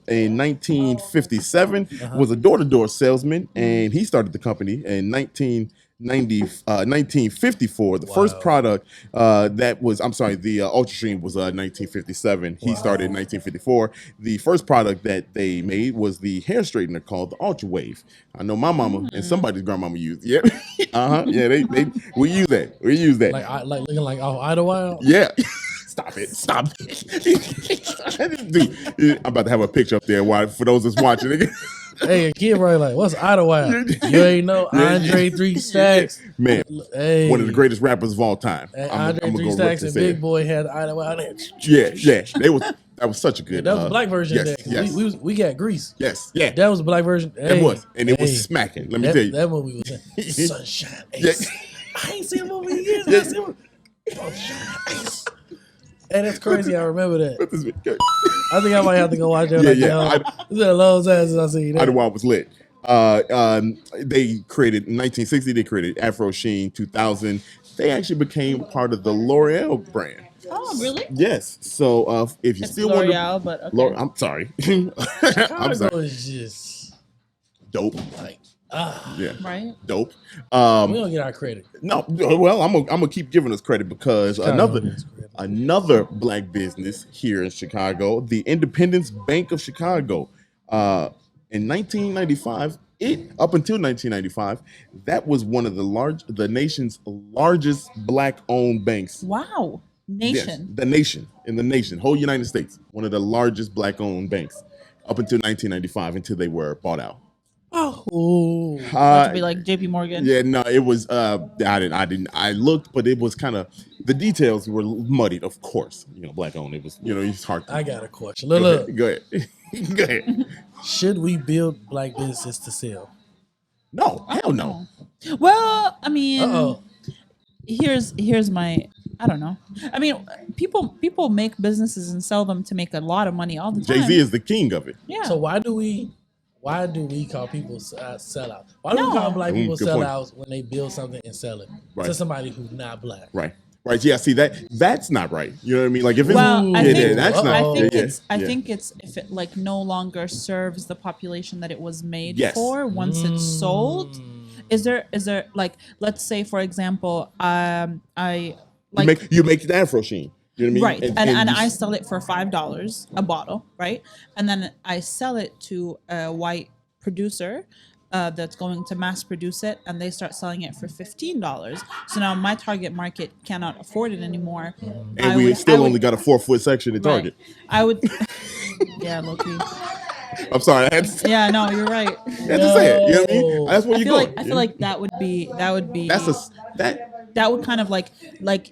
in 1957, was a door-to-door salesman, and he started the company in 1954. The first product the Ultra Stream was 1957. He started in 1954. The first product that they made was the hair straightener called the Ultra Wave. I know my mama and somebody's grandmama used. Yep. Yeah, we use that. We use that. Like looking like Idlewild. Yeah. Stop it. Dude, I'm about to have a picture up there for those that's watching. Hey, a kid probably like, what's Idlewild? You ain't know Andre 3 Stacks. Man, Hey. one of the greatest rappers of all time. And I'm Andre 3 go Stacks rip and this Big in. Boy had Idlewild. Yeah. That was such a good. That was the black version yes, of that. 'Cause Yes. we got Grease. Yes. Yeah. That was the black version. It was. And it was smacking. Let me tell you. That movie was Sunshine Ace. Yeah. I ain't seen a movie in years. Yes. Sunshine Ace. Hey, that's crazy. I remember that. Okay. I think I might have to go watch that. It's been a long time since I seen that. Idlewild was lit. They created in 1960. They created Afro Sheen. 2000. They actually became part of the L'Oreal brand. Oh, really? Yes. So if you It's still want L'Oreal, but okay. I'm sorry. I'm Chicago sorry. is just Dope. like, Yeah. Right? Dope. we don't get our credit. No. Well, I'm gonna keep giving us credit because Chicago gets credit. another black business here in Chicago, the Independence Bank of Chicago, in 1995. Up until 1995, that was one of the nation's largest black-owned banks. Wow. Nation. Yes, in the nation, whole United States, one of the largest black-owned banks up until 1995, until they were bought out. Oh, About to be like JP Morgan. Yeah, no, it was. I looked, but it was kind of the details were muddied. Of course, black-owned. It was, it's hard. I got a question. Look. Go ahead. Go ahead. Should we build black businesses to sell? No, hell no. Well, I mean, Uh-oh. here's my. I don't know. I mean, people make businesses and sell them to make a lot of money all the time. Jay-Z is the king of it. Yeah. So why do we call people sellouts? Why do we call black people Good point. sellouts when they build something and sell it Right. to somebody who's not black? Right. Yeah. See that's not right. You know what I mean? Like if it's Well, I think, that's not. I think yeah, it's yeah. I think it's if it like no longer serves the population that it was made Yes. for once it's sold. Is there like, let's say for example, you make the Afro Sheen. You know what I mean? right, and I sell it for $5 a bottle, right? And then I sell it to a white producer that's going to mass produce it, and they start selling it for $15. So now my target market cannot afford it anymore. And we only got a 4-foot section at Target. I would, yeah, low-key. I'm sorry. I had to say, Yeah, no, you're right. I had to say it. You know what I mean? That's where I you feel go. like I feel like that would be that would kind of like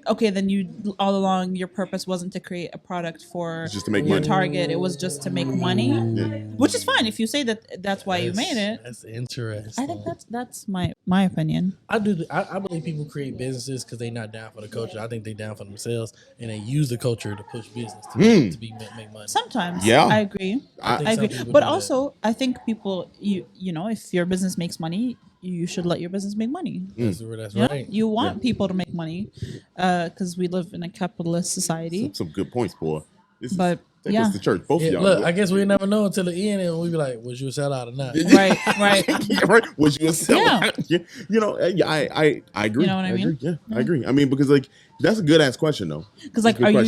okay, then you all along your purpose wasn't to create a product for It's just to make your money. target. It was just to make money, which is fine if you say that's why you made it. That's interesting. I think that's my opinion. I believe people create businesses because they're not down for the culture. I think they're down for themselves, and they use the culture to push business to make money. Sometimes, Yeah. I agree. I think I some agree, people but do that. also I think people, you know, if your business makes money, you should let your business make money. That's You know? right. You want people to make money because we live in a capitalist society. some good points, boy. But Take us to church, both of y'all. Look, I guess we never know until the end, and we be like, "Was you a sellout or not?" Right. Was you a sellout? Yeah. You know, I agree. You know what I mean? Yeah, I agree. I mean, because like that's a good ass question though. Because like, are you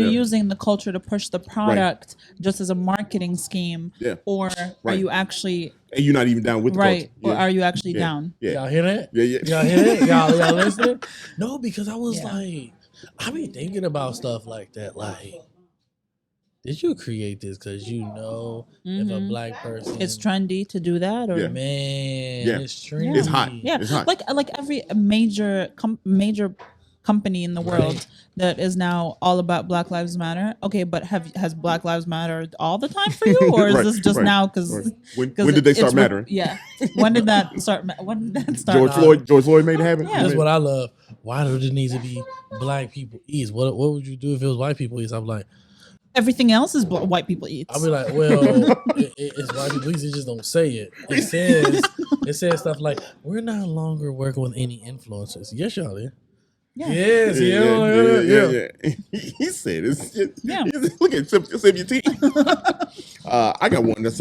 using the culture to push the product just as a marketing scheme? Yeah. Or are you actually? And you're not even down with the culture. Or are you actually down? Yeah. Y'all hear that? Yeah. Y'all hear that? Y'all listening? No, because I was like, I be thinking about stuff like that. Like, did you create this because you know if a black person it's trendy to do that, or man, it's trendy. It's hot. Yeah, it's hot. Like every major company in the world that is now all about Black Lives Matter. Okay, but has Black Lives Matter all the time for you, or is this just now? Because when did they start mattering? Yeah, when did that start? When did that start? George Floyd made it happen. Yeah. That's what I love. Why do there need to be black people eats? What would you do if it was white people eats? I'm like, everything else is white people eats. I'll be like, well, it's white people eats. It just don't say it. It says stuff like, we're no longer working with any influencers. Yes, y'all are. Yeah. Yes, yeah. He said it's look at sip your tea. I got one that's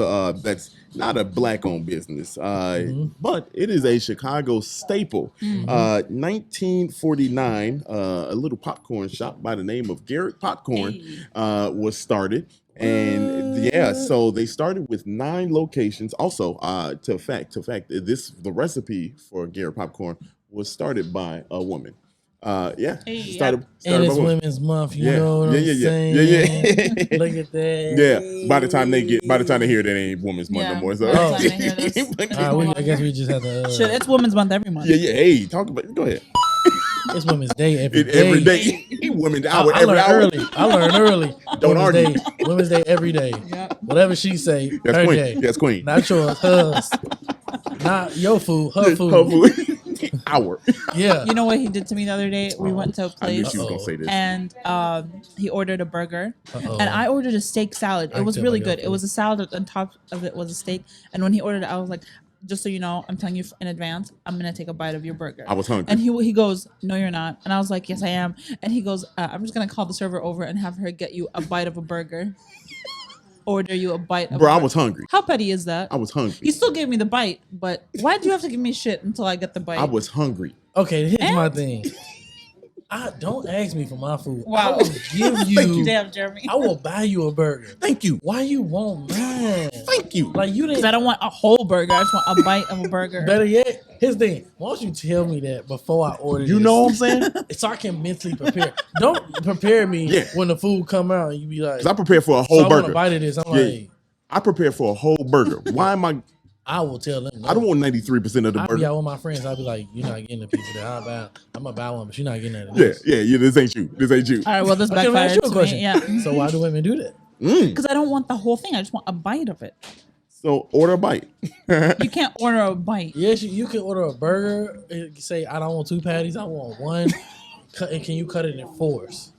not a black-owned business, but it is a Chicago staple. 1949, a little popcorn shop by the name of Garrett Popcorn was started. And so they started with 9 locations. Also, to fact, the recipe for Garrett Popcorn was started by a woman. Started and it's Women's Month, you know what I'm saying? Yeah. Look at that. Yeah. By the time they hear that, it ain't Women's Month no more. So I guess we just have to. Shit, it's Women's Month every month. Yeah. Hey, talk about it. Go ahead. It's Women's Day every day. Women's Hour every hour. I learn early. Don't argue. Women's Day every day. Yep. Whatever she say, that's her queen. day. That's queen. Not yours, hers. Not your food, her food. Hour. Yeah. You know what he did to me the other day? We went to a place. I knew she was gonna say this. And he ordered a burger, and I ordered a steak salad. It was really good. It was a salad, on top of it was a steak. And when he ordered it, I was like, just so you know, I'm telling you in advance, I'm gonna take a bite of your burger. I was hungry. And he goes, no, you're not. And I was like, yes, I am. And he goes, I'm just gonna call the server over and have her get you a bite of a burger. Order you a bite of I was hungry. How petty is that? I was hungry. He still gave me the bite, but why do you have to give me shit until I get the bite? I was hungry. Okay, here's my thing. Don't ask me for my food. Wow. I will give you. Damn, Jeremy. I will buy you a burger. Thank you. Why you want mine? Thank you. Like you didn't. Because I don't want a whole burger. I just want a bite of a burger. Better yet, here's the thing. Why don't you tell me that before I order You this? know what I'm saying? So I can mentally prepare. Don't prepare me when the food come out and you be like. Because I prepare for a whole burger. I want a bite of this. I'm like. I prepare for a whole burger. Why am I? I will tell them. No. I don't want 93% of the burger. I'll be out with my friends. I'll be like, you're not getting a piece of that. I'm going to buy one, but you're not getting that. Yeah. This ain't you. This ain't you. All right, well, this backfired to me. Yeah. So why do women do that? Because I don't want the whole thing. I just want a bite of it. So order a bite. You can't order a bite. Yes, you can order a burger. Say, I don't want 2 patties. I want 1. And can you cut it in 4s?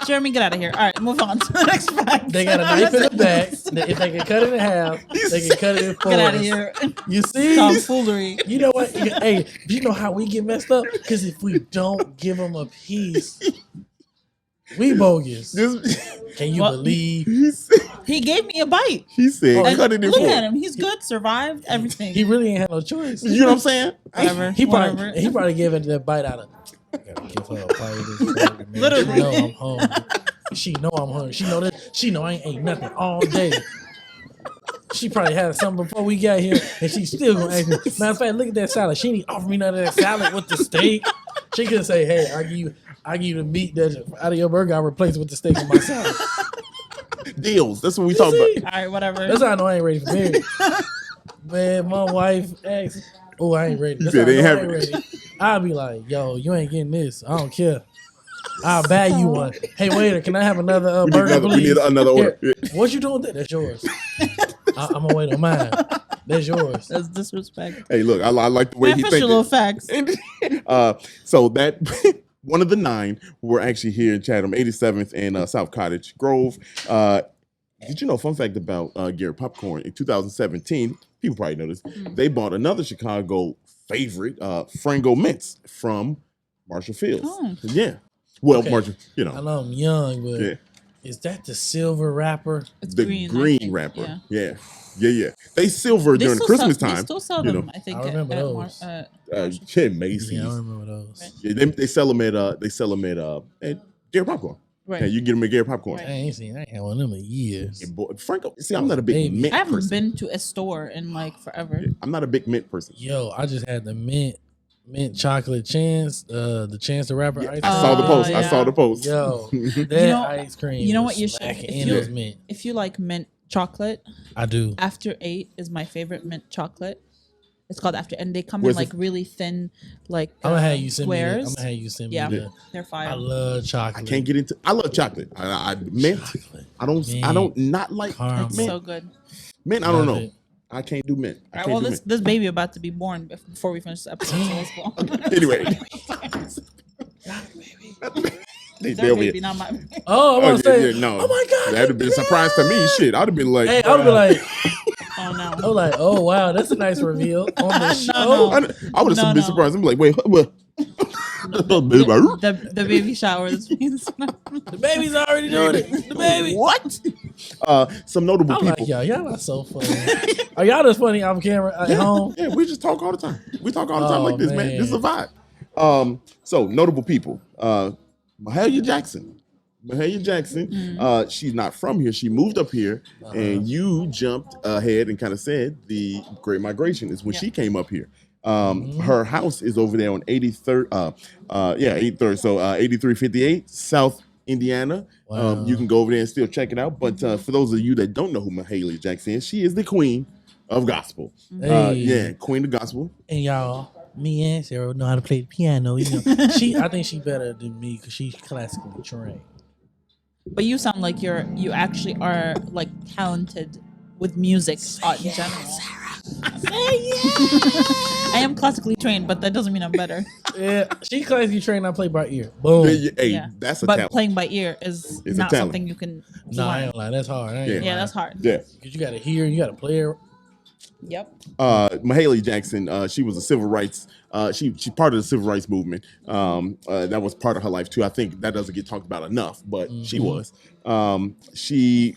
Jeremy, get out of here. All right, move on to the next fact. They got a knife in the back. If they can cut it in half, they can cut it in 4s. Get out of here. You see? Tomfoolery. You know what? Hey, you know how we get messed up? Because if we don't give them a piece, we bogus. Can you believe? He gave me a bite. He said, cut it in 4. Look at him. He's good, survived, everething. He really ain't had no choice. You know what I'm saying? Whatever. He probably gave it that bite out of. I gotta give her a bite of this burger, man. Literally. She know I'm hungry. She know I'm hungry. She know that. She know I ain't ate nothing all day. She probably had something before we got here, and she's still gonna ask me. Matter of fact, look at that salad. She didn't offer me none of that salad with the steak. She could say, "Hey, I give you the meat that's out of your burger. I replace it with the steak in my salad." Deals. That's what we talk about. All right, whatever. That's how I know I ain't ready for marriage. Man, my wife asked, "Oh, I ain't ready." You said they ain't ready. I'll be like, "Yo, you ain't getting this. I don't care. I'll buy you one. Hey, waiter, can I have another burger, please? We need another order. Here, what you doing with that? That's yours. I'm gonna wait on mine. That's yours. That's disrespect. Hey, look, I like the way he thinks. Little facts. So that one of the 9 were actually here in Chatham, 87th and South Cottage Grove. Did you know, fun fact about Garrett Popcorn, in 2017, people probably know this, they bought another Chicago favorite, Frango Mints from Marshall Fields. Oh. Yeah. Well, Okay. Marshall, I know I'm young, but Is that the silver wrapper? It's The green, I green think. wrapper. Yeah. Yeah. They silver They during still Christmas sell, time. They still sell you them, know. I think. I remember at those. Yeah, Macy's. Yeah, I remember those. Right. Yeah, they sell them at Gary Popcorn. Right. Yeah, you get them at Gary Popcorn. I ain't had one of them in years. Yeah, boy, Franco, see, I'm not a big Baby. mint I haven't person. been to a store in like forever. Yeah, I'm not a big mint person. Yo, I just had the mint chocolate chance, the chance the wrapper Yeah, ice I cream. saw the post. yeah. I saw the post. Yo, that ice cream. You know was what you should? smacking, If and you- it was mint. If you like mint chocolate, I do. After 8 is my favorite mint chocolate. It's called After, and they come Where's in like it? really thin, like I'm gonna have you send me. I'm squares. gonna have you send me. Yeah, the- they're fire. I love I chocolate. can't get into. I love chocolate. I mint. Chocolate. I don't not like Caramel. It's mint. so good. Mint. I don't Love know. it. I can't do mint. I All right, can't well, do this baby about to be born before we finish the episode. So let's go. mint. Anyway, they Their over baby, here. not my baby. Oh, I'm gonna say. no. Oh my god. That'd have been a surprise to me. Shit, I'd have been like, Hey, I would be like, Oh no. I was like, oh wow, that's a nice reveal on the show. No. I would have No, been no. surprised. I'm like, wait, what? The baby shower. This means The baby's already doing it. The baby. What? Some notable I'm people. like, y'all are so funny. Are y'all just funny off camera at home? Yeah, we just talk all the time. We talk all the time Oh, like this, man. man. This is a vibe. So notable people. Mahalia Jackson. Mahalia Jackson. She's not from here. She moved up here, and you jumped ahead and kind of said the Great Migration is when she came up here. Her house is over there on 83rd. 83rd. So 8358 South Indiana. Wow. You can go over there and still check it out. But for those of you that don't know who Mahalia Jackson is, she is the queen of gospel. Hey. Queen of gospel. And y'all, me and Sarah know how to play the piano. You know, I think she better than me because she's classically trained. But you sound like you actually are like talented with music in general. I am classically trained, but that doesn't mean I'm better. Yeah, she classically trained. I play by ear. Boom. Hey, Yeah. that's a But talent. playing by ear is It's a not talent. something you can. No, I learn. ain't gonna lie. That's hard. I ain't Yeah. gonna Yeah, lie. that's hard. Yeah. Because you got to hear, you got to play it. Yep. Mahalia Jackson, she was a civil rights. She part of the civil rights movement. That was part of her life too. I think that doesn't get talked about enough, but she was. She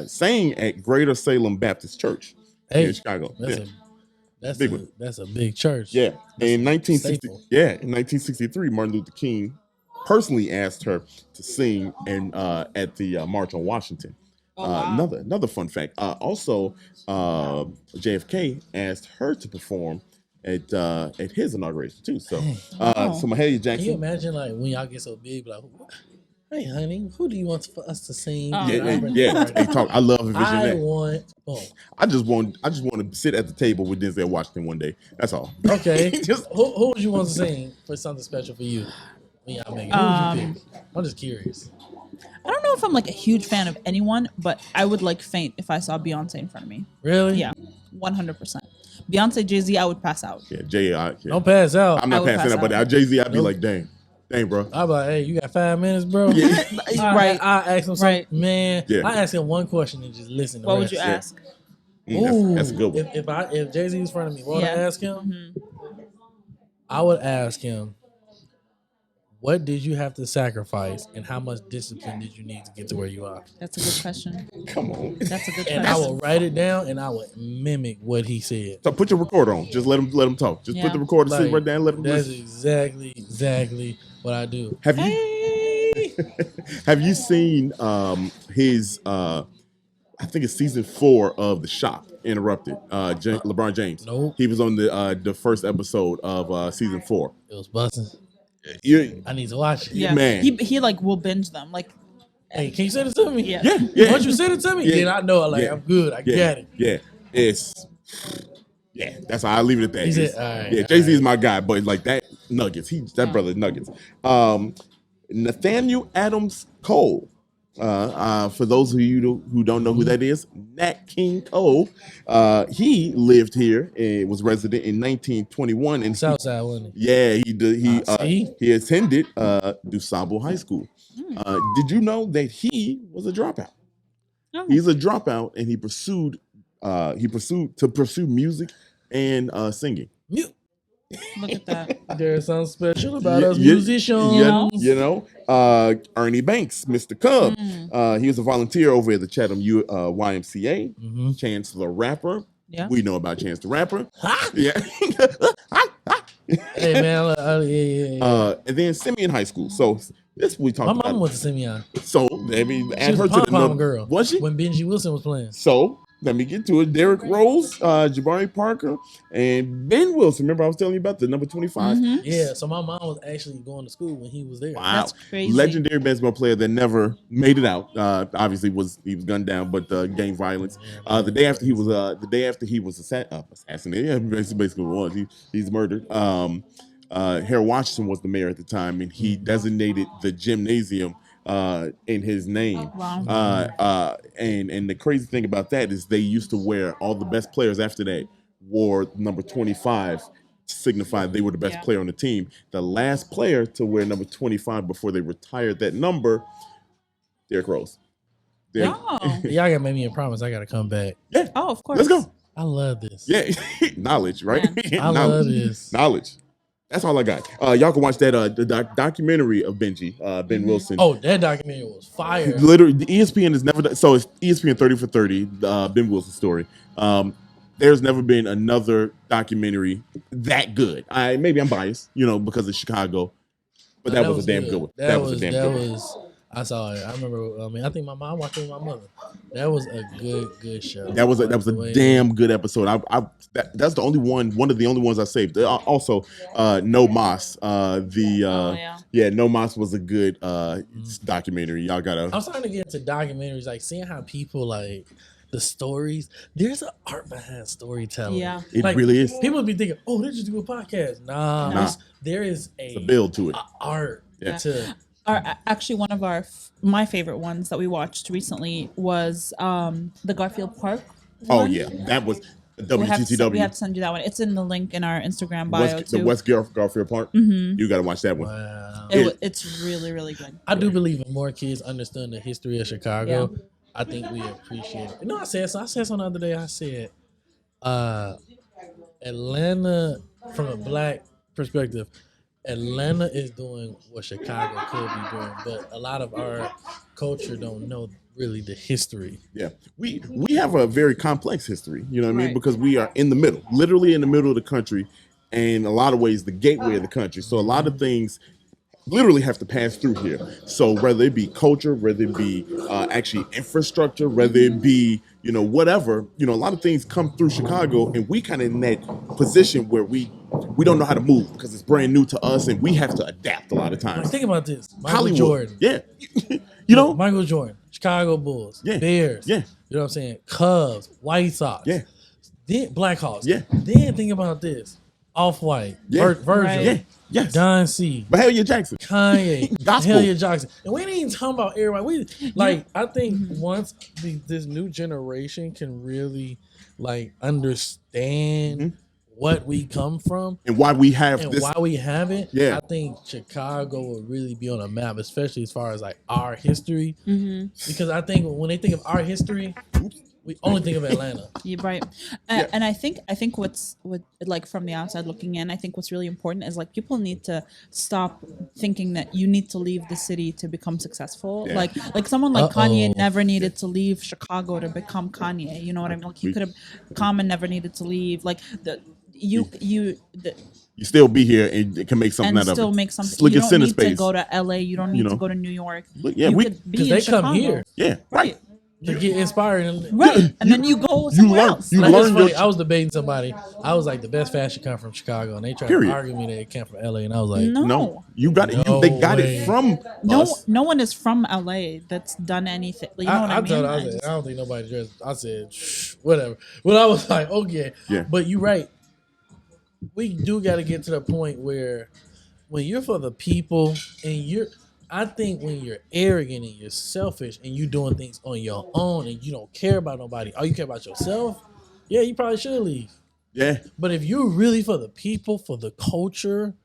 sang at Greater Salem Baptist Church in Chicago. Big one. That's a big church. Yeah. In 1960, staple. in 1963, Martin Luther King personally asked her to sing at the March on Washington. Wow. Another fun fact. Also, JFK asked her to perform at his inauguration too. So, so Mahalia Can you Jackson. imagine like when y'all get so big, like, hey honey, who do you want for us to sing? Yeah. They talk. I love envision I that. want. Oh, I just want to sit at the table with Denzel Washington one day. That's all. okay. Just- who would you want to sing for something special for you? When y'all make it? Who would you pick? I'm just curious. I don't know if I'm like a huge fan of anyone, but I would like faint if I saw Beyonce in front of me. Really? Yeah, 100%. Beyonce, Jay-Z, I would pass out. Yeah, Jay. Don't pass out. I'm I not would passing pass out, but out. Jay-Z, I'd be Nope. like, dang, bro. I'm like, hey, you got 5 minutes, bro? Yeah. Right. I ask him something. Right. Man, Yeah. I ask him one question and just listen. What would you ask? That's a good one. If Jay-Z was in front of me, what would I Yeah. ask him? I would ask him, what did you have to sacrifice and how much discipline did you need to get to where you are? That's a good question. Come on. That's a good And question. I will write it down and I would mimic what he said. So put your recorder on. Just let him talk. Just Yeah. put the recorder, sit Like, right down, let him That's listen. exactly what I do. Have you Hey. have you seen his I think it's season 4 of The Shop Interrupted? LeBron James. Nope. He was on the first episode of season 4. It was busting. I need to watch it. Yeah, Man. He like will binge them. Like, Hey, can you send it to me? yeah. Yeah. Once you send it to me, Yeah. then I know like Yeah. I'm good. I got it. Yeah, that's how I leave it at that. He said, It's- all right, yeah, all Jay-Z is right. my guy, but like that Nuggets, brother Nuggets. Nathaniel Adams Cole. For those of you who don't know who that is, Nat King Cole. He lived here and was resident in 1921, and Southside, wasn't it? yeah, he did. See? He attended DuSable High School. Did you know that he was a dropout? Oh. He's a dropout, and he pursued to pursue music and singing. Look at that. There's something special about Yeah, us yeah, musicians. Ernie Banks, Mr. Cub. Mm. He was a volunteer over at the Chatham YMCA. Mm-hmm. Chance the Rapper. Yeah. We know about Chance the Rapper. Ha! Yeah. Hey man, yeah. And then Simeon High School. So this we talked My about. mama went to Simeon. So let me She add was her a to the pom-pom number. girl. Was she? When Benji Wilson was playing. So let me get to it. Derrick Rose, Jabari Parker, and Ben Wilson. Remember I was telling you about the number 25? Mhm. Yeah, so my mom was actually going to school when he was there. Wow. That's crazy. Legendary basketball player that never made it out. Obviously he was gunned down, but gang violence. The day after he was assassinated, yeah, basically was. He's murdered. Harold Washington was the mayor at the time, and he designated the gymnasium in his name. Wow. And the crazy thing about that is they used to wear, all the best players after that wore number 25 to signify they were the best player on the team. The last player to wear number 25 before they retired that number, Derrick Rose. Oh. Y'all gotta make me a promise. I gotta come back. Yeah. Oh, of course. Let's go. I love this. Yeah. Knowledge, right? I love this. Knowledge. That's all I got. Y'all can watch that the documentary of Benji, Ben Wilson. Oh, that documentary was fire. Literally, the ESPN has never done, so it's ESPN 30 for 30, Ben Wilson story. There's never been another documentary that good. Maybe I'm biased, because of Chicago, but that was a damn good one. That was a damn good one. I saw it. I remember. I think my mom watched it with my mother. That was a good show. That was a damn good episode. That's the only one of the only ones I saved. Also, No Mas. No Mas was a good documentary. Y'all gotta. I'm starting to get into documentaries, like seeing how people like the stories. There's an art behind storytelling. Yeah, it really is. People be thinking, "Oh, they just do a podcast." Nah. There is a build to it. Art to. Actually, one of my favorite ones that we watched recently was the Garfield Park one. Oh yeah, that was WTTW. We have to send you that one. It's in the link in our Instagram bio too. The West Garfield Park. Mm-hmm. You got to watch that one. Wow. It's really, really good. I do believe if more kids understand the history of Chicago, I think we appreciate it. I said something the other day. I said Atlanta, from a black perspective, Atlanta is doing what Chicago could be doing, but a lot of our culture don't know really the history. Yeah, we have a very complex history, you know what I mean? Because we are in the middle, literally in the middle of the country, and in a lot of ways the gateway of the country. So a lot of things literally have to pass through here. So whether it be culture, whether it be actually infrastructure, whether it be, whatever, a lot of things come through Chicago, and we kind of in that position where we don't know how to move because it's brand new to us, and we have to adapt a lot of times. Think about this. Hollywood. Jordan. Yeah. Michael Jordan, Chicago Bulls, Bears. Yeah. You know what I'm saying? Cubs, White Sox. Yeah. Then Blackhawks. Yeah. Then think about this. Off-White. Yeah. Virgil. Right. Yeah. Yes. Don C. Mahalia Jackson. Kanye. Gospel. Mahalia Jackson. And we ain't even talking about everybody. I think once this new generation can really understand what we come from and why we have and this, why we have it. Yeah. I think Chicago will really be on a map, especially as far as our history. Mm-hmm. Because I think when they think of our history, we only think of Atlanta. You're right. And I think what from the outside looking in, I think what's really important is people need to stop thinking that you need to leave the city to become successful. Yeah. Like someone like Kanye never needed to leave Chicago to become Kanye. You know what I mean? He could have Common never needed to leave. You still be here and can make something out of it. Still make something. Look You at don't need Cinespace. to go to LA. You don't need to go to New York. Yeah, could be in they Chicago. come here. Yeah, right. To get inspired. Right. And then you go somewhere else. You Like, it's learn funny, your I was debating somebody. I was like, the best fashion come from Chicago, and they tried to argue me that it came from LA, and I was like, No. You got it. No They got way. it from us. No one is from LA that's done anything. You know what I mean? told her, I don't think nobody dressed. I said, shh, whatever. But I was like, okay. Yeah. But you're right. We do got to get to the point where when you're for the people I think when you're arrogant and you're selfish and you doing things on your own and you don't care about nobody, all you care about yourself, yeah, you probably should leave. Yeah. But if you're really for the people, for the culture,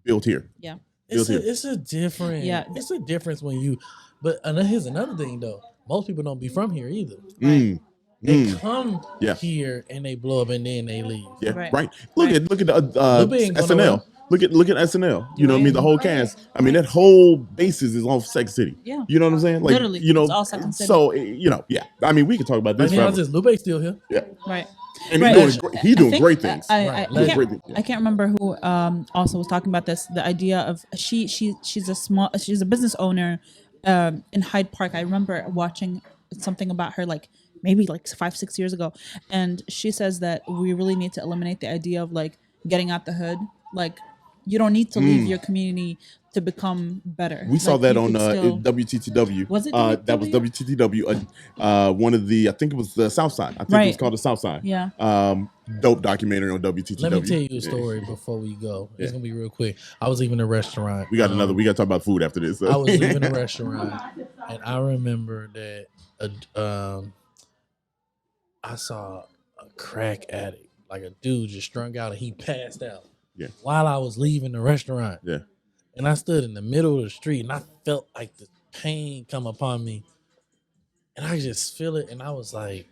built here. Yeah. It's a different. Yeah. It's a difference when you. But here's another thing though. Most people don't be from here either. Mm. They come here and they blow up and then they leave. Yeah, right. Look at SNL. Look at SNL. You know what I mean? The whole cast. I mean, that whole basis is on Second City. Yeah. You know what I'm saying? Like, literally, you know, it's all Second City. So yeah. I mean, we could talk about this. Lupe's still here. Yeah. Right. And he's doing great things. I can't remember who also was talking about this. The idea of she's a business owner in Hyde Park. I remember watching something about her like maybe like 5-6 years ago, and she says that we really need to eliminate the idea of like getting out the hood. Like, you don't need to leave your community to become better. We saw that on WTTW. Was it that was WTTW. One of the, I think it was the South Side. I think it was called the South Side. Yeah. Dope documentary on WTTW. Let me tell you a story before we go. It's gonna be real quick. I was leaving a restaurant. We got we got to talk about food after this. So. I was leaving a restaurant, and I remember that I saw a crack addict, like a dude just strung out, and he passed out. Yeah. While I was leaving the restaurant. Yeah. And I stood in the middle of the street and I felt like the pain come upon me. And I just feel it. And I was like,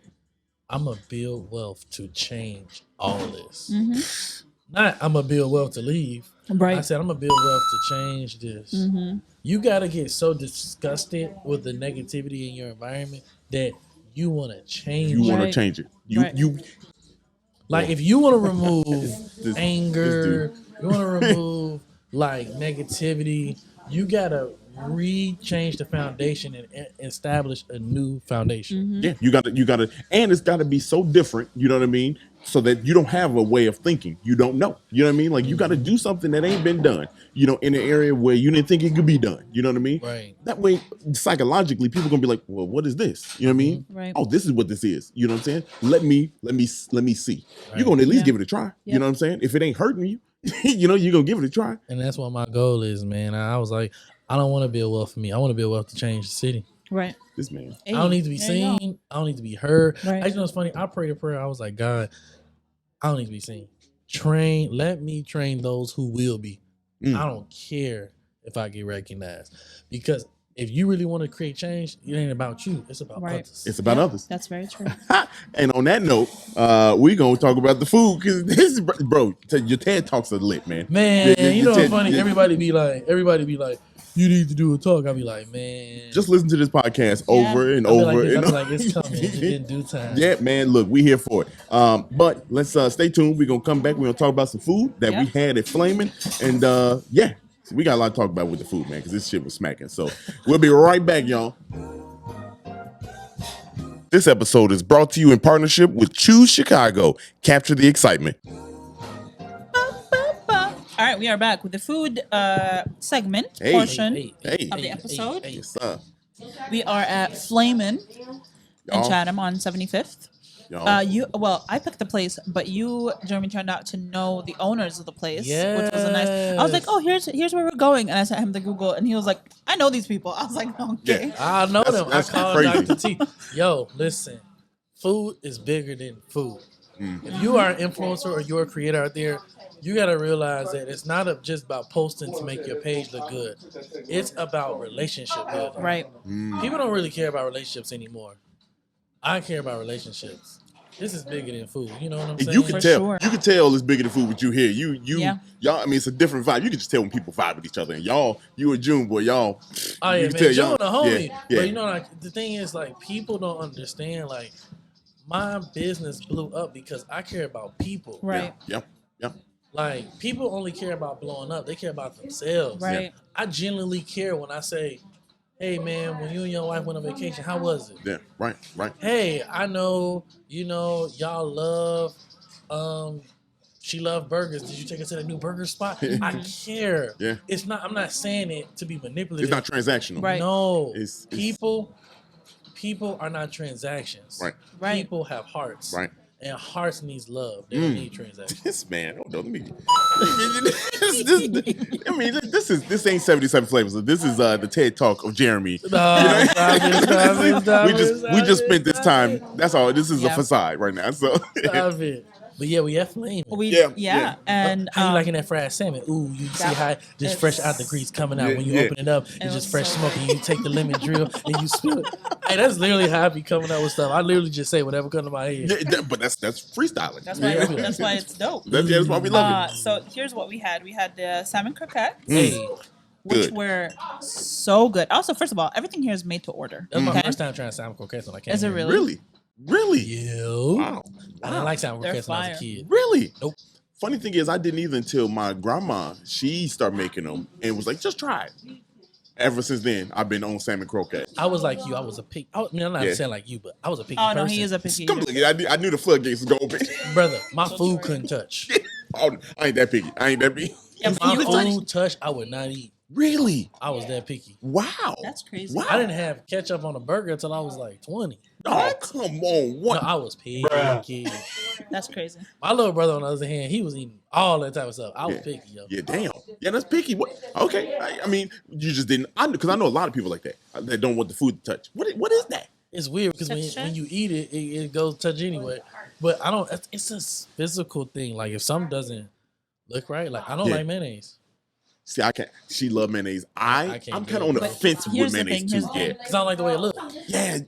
I'm going to build wealth to change all this. Mm-hmm. Not I'm going to build wealth to leave. Right. I said, I'm going to build wealth to change this. Mm-hmm. You got to get so disgusted with the negativity in your environment that you want to change it. You want to change it. Like, if you want to remove anger, you want to remove like negativity, you gotta change the foundation and establish a new foundation. Mm-hmm. Yeah, you gotta, and it's gotta be so different. You know what I mean? So that you don't have a way of thinking. You don't know. You know what I mean? Like, you gotta do something that ain't been done. You know, in an area where you didn't think it could be done. You know what I mean? Right. That way, psychologically, people gonna be like, well, what is this? You know what I mean? Right. Oh, this is what this is. You know what I'm saying? Let me see. Right. You're gonna at least give it a try. You know what I'm saying? If it ain't hurting you, you know, you're gonna give it a try. And that's what my goal is, man. I was like, I don't want to build wealth for me. I want to build wealth to change the city. Right. This man. I don't need to be seen. I don't need to be heard. Right. Actually, it's funny. I prayed a prayer. I was like, God, I don't need to be seen. Let me train those who will be. I don't care if I get recognized. Because if you really want to create change, it ain't about you. It's about others. It's about others. That's very true. And on that note, we're going to talk about the food because this is, bro, your TED Talks are lit, man. Man, you know what's funny? Everybody be like, you need to do a talk. I'll be like, man. Just listen to this podcast over and over. I'll be like, it's coming in due time. Yeah, man, look, we here for it. But let's stay tuned. We're going to come back. We're going to talk about some food that we had at Flammin. And we got a lot to talk about with the food, man, because this shit was smacking. So we'll be right back, y'all. This episode is brought to you in partnership with Choose Chicago. Capture the excitement. All right, we are back with the food segment portion of the episode. Yes, sir. We are at Flammin in Chatham on 75th. I picked the place, but you, Jeremy, turned out to know the owners of the place, which was a nice. I was like, oh, here's where we're going, and I sent him the Google, and he was like, I know these people. I was like, okay, yeah. I know them. That's I called Dr. T. Yo, listen, food is bigger than food. If you are an influencer or you're a creator out there, you got to realize that it's not just about posting to make your page look good. It's about relationship building. Right. People don't really care about relationships anymore. I care about relationships. This is bigger than food. You know what I'm saying? You can tell. Sure. You can tell it's bigger than food what you hear. Y'all. I mean, it's a different vibe. You can just tell when people vibe with each other. And y'all, you and June, boy, y'all. Oh yeah, man. June a homie. Yeah. But you know, like the thing is, like people don't understand. Like my business blew up because I care about people. Right. Yep. Like people only care about blowing up. They care about themselves. Right. I genuinely care when I say, hey man, when you and your wife went on vacation, how was it? Yeah, right. Hey, I know, y'all love, she loved burgers. Did you take her to the new burger spot? I care. Yeah. I'm not saying it to be manipulative. It's not transactional. Right. No. It's people are not transactions. Right. People have hearts. Right. And hearts needs love. They don't need transactions. This man, hold on, let me. This ain't 77 flavors. This is the TED Talk of Jeremy. We just spent this time. That's all. This is a facade right now. So stop it. But yeah, we have Flammin'. And how you liking that fried salmon? Ooh, you see how just fresh out the grease coming out. When you open it up, it's just fresh smoke. And you take the lemon drill and you spill it. Hey, that's literally how I be coming up with stuff. I literally just say whatever comes to my head. Yeah, but that's freestyling. That's why it's dope. That's why we love it. So here's what we had. We had the salmon croquette. Good. Which were so good. Also, first of all, everything here is made to order. That's my first time trying salmon croquettes when I came. Is it really? Really? Yeah. Wow. I didn't like salmon croquettes when I was a kid. Really? Nope. Funny thing is, I didn't either until my grandma, she started making them and was like, just try it. Ever since then, I've been on salmon croquette. I was like you. I was a picky. I mean, I'm not saying like you, but I was a picky person. Oh, no, he is a picky. I knew the floodgates was going open. Brother, my food couldn't touch. Oh, I ain't that picky. If my food touched, I would not eat. Really? I was that picky. Wow. That's crazy. Wow. I didn't have ketchup on a burger until I was like 20. Oh, come on. What? No, I was picky. That's crazy. My little brother, on the other hand, he was eating all that type of stuff. I was picky, yo. Yeah, damn. Yeah, that's picky. What? Okay. I mean, you just didn't. Because I know a lot of people like that don't want the food to touch. What is that? It's weird because when you eat it, it goes touch anyway. But I don't. It's a physical thing. Like if something doesn't look right, like I don't like mayonnaise. See, I can't. She love mayonnaise. I'm kind of on the fence with mayonnaise too. Yeah, because I don't like the way it looks. Yeah.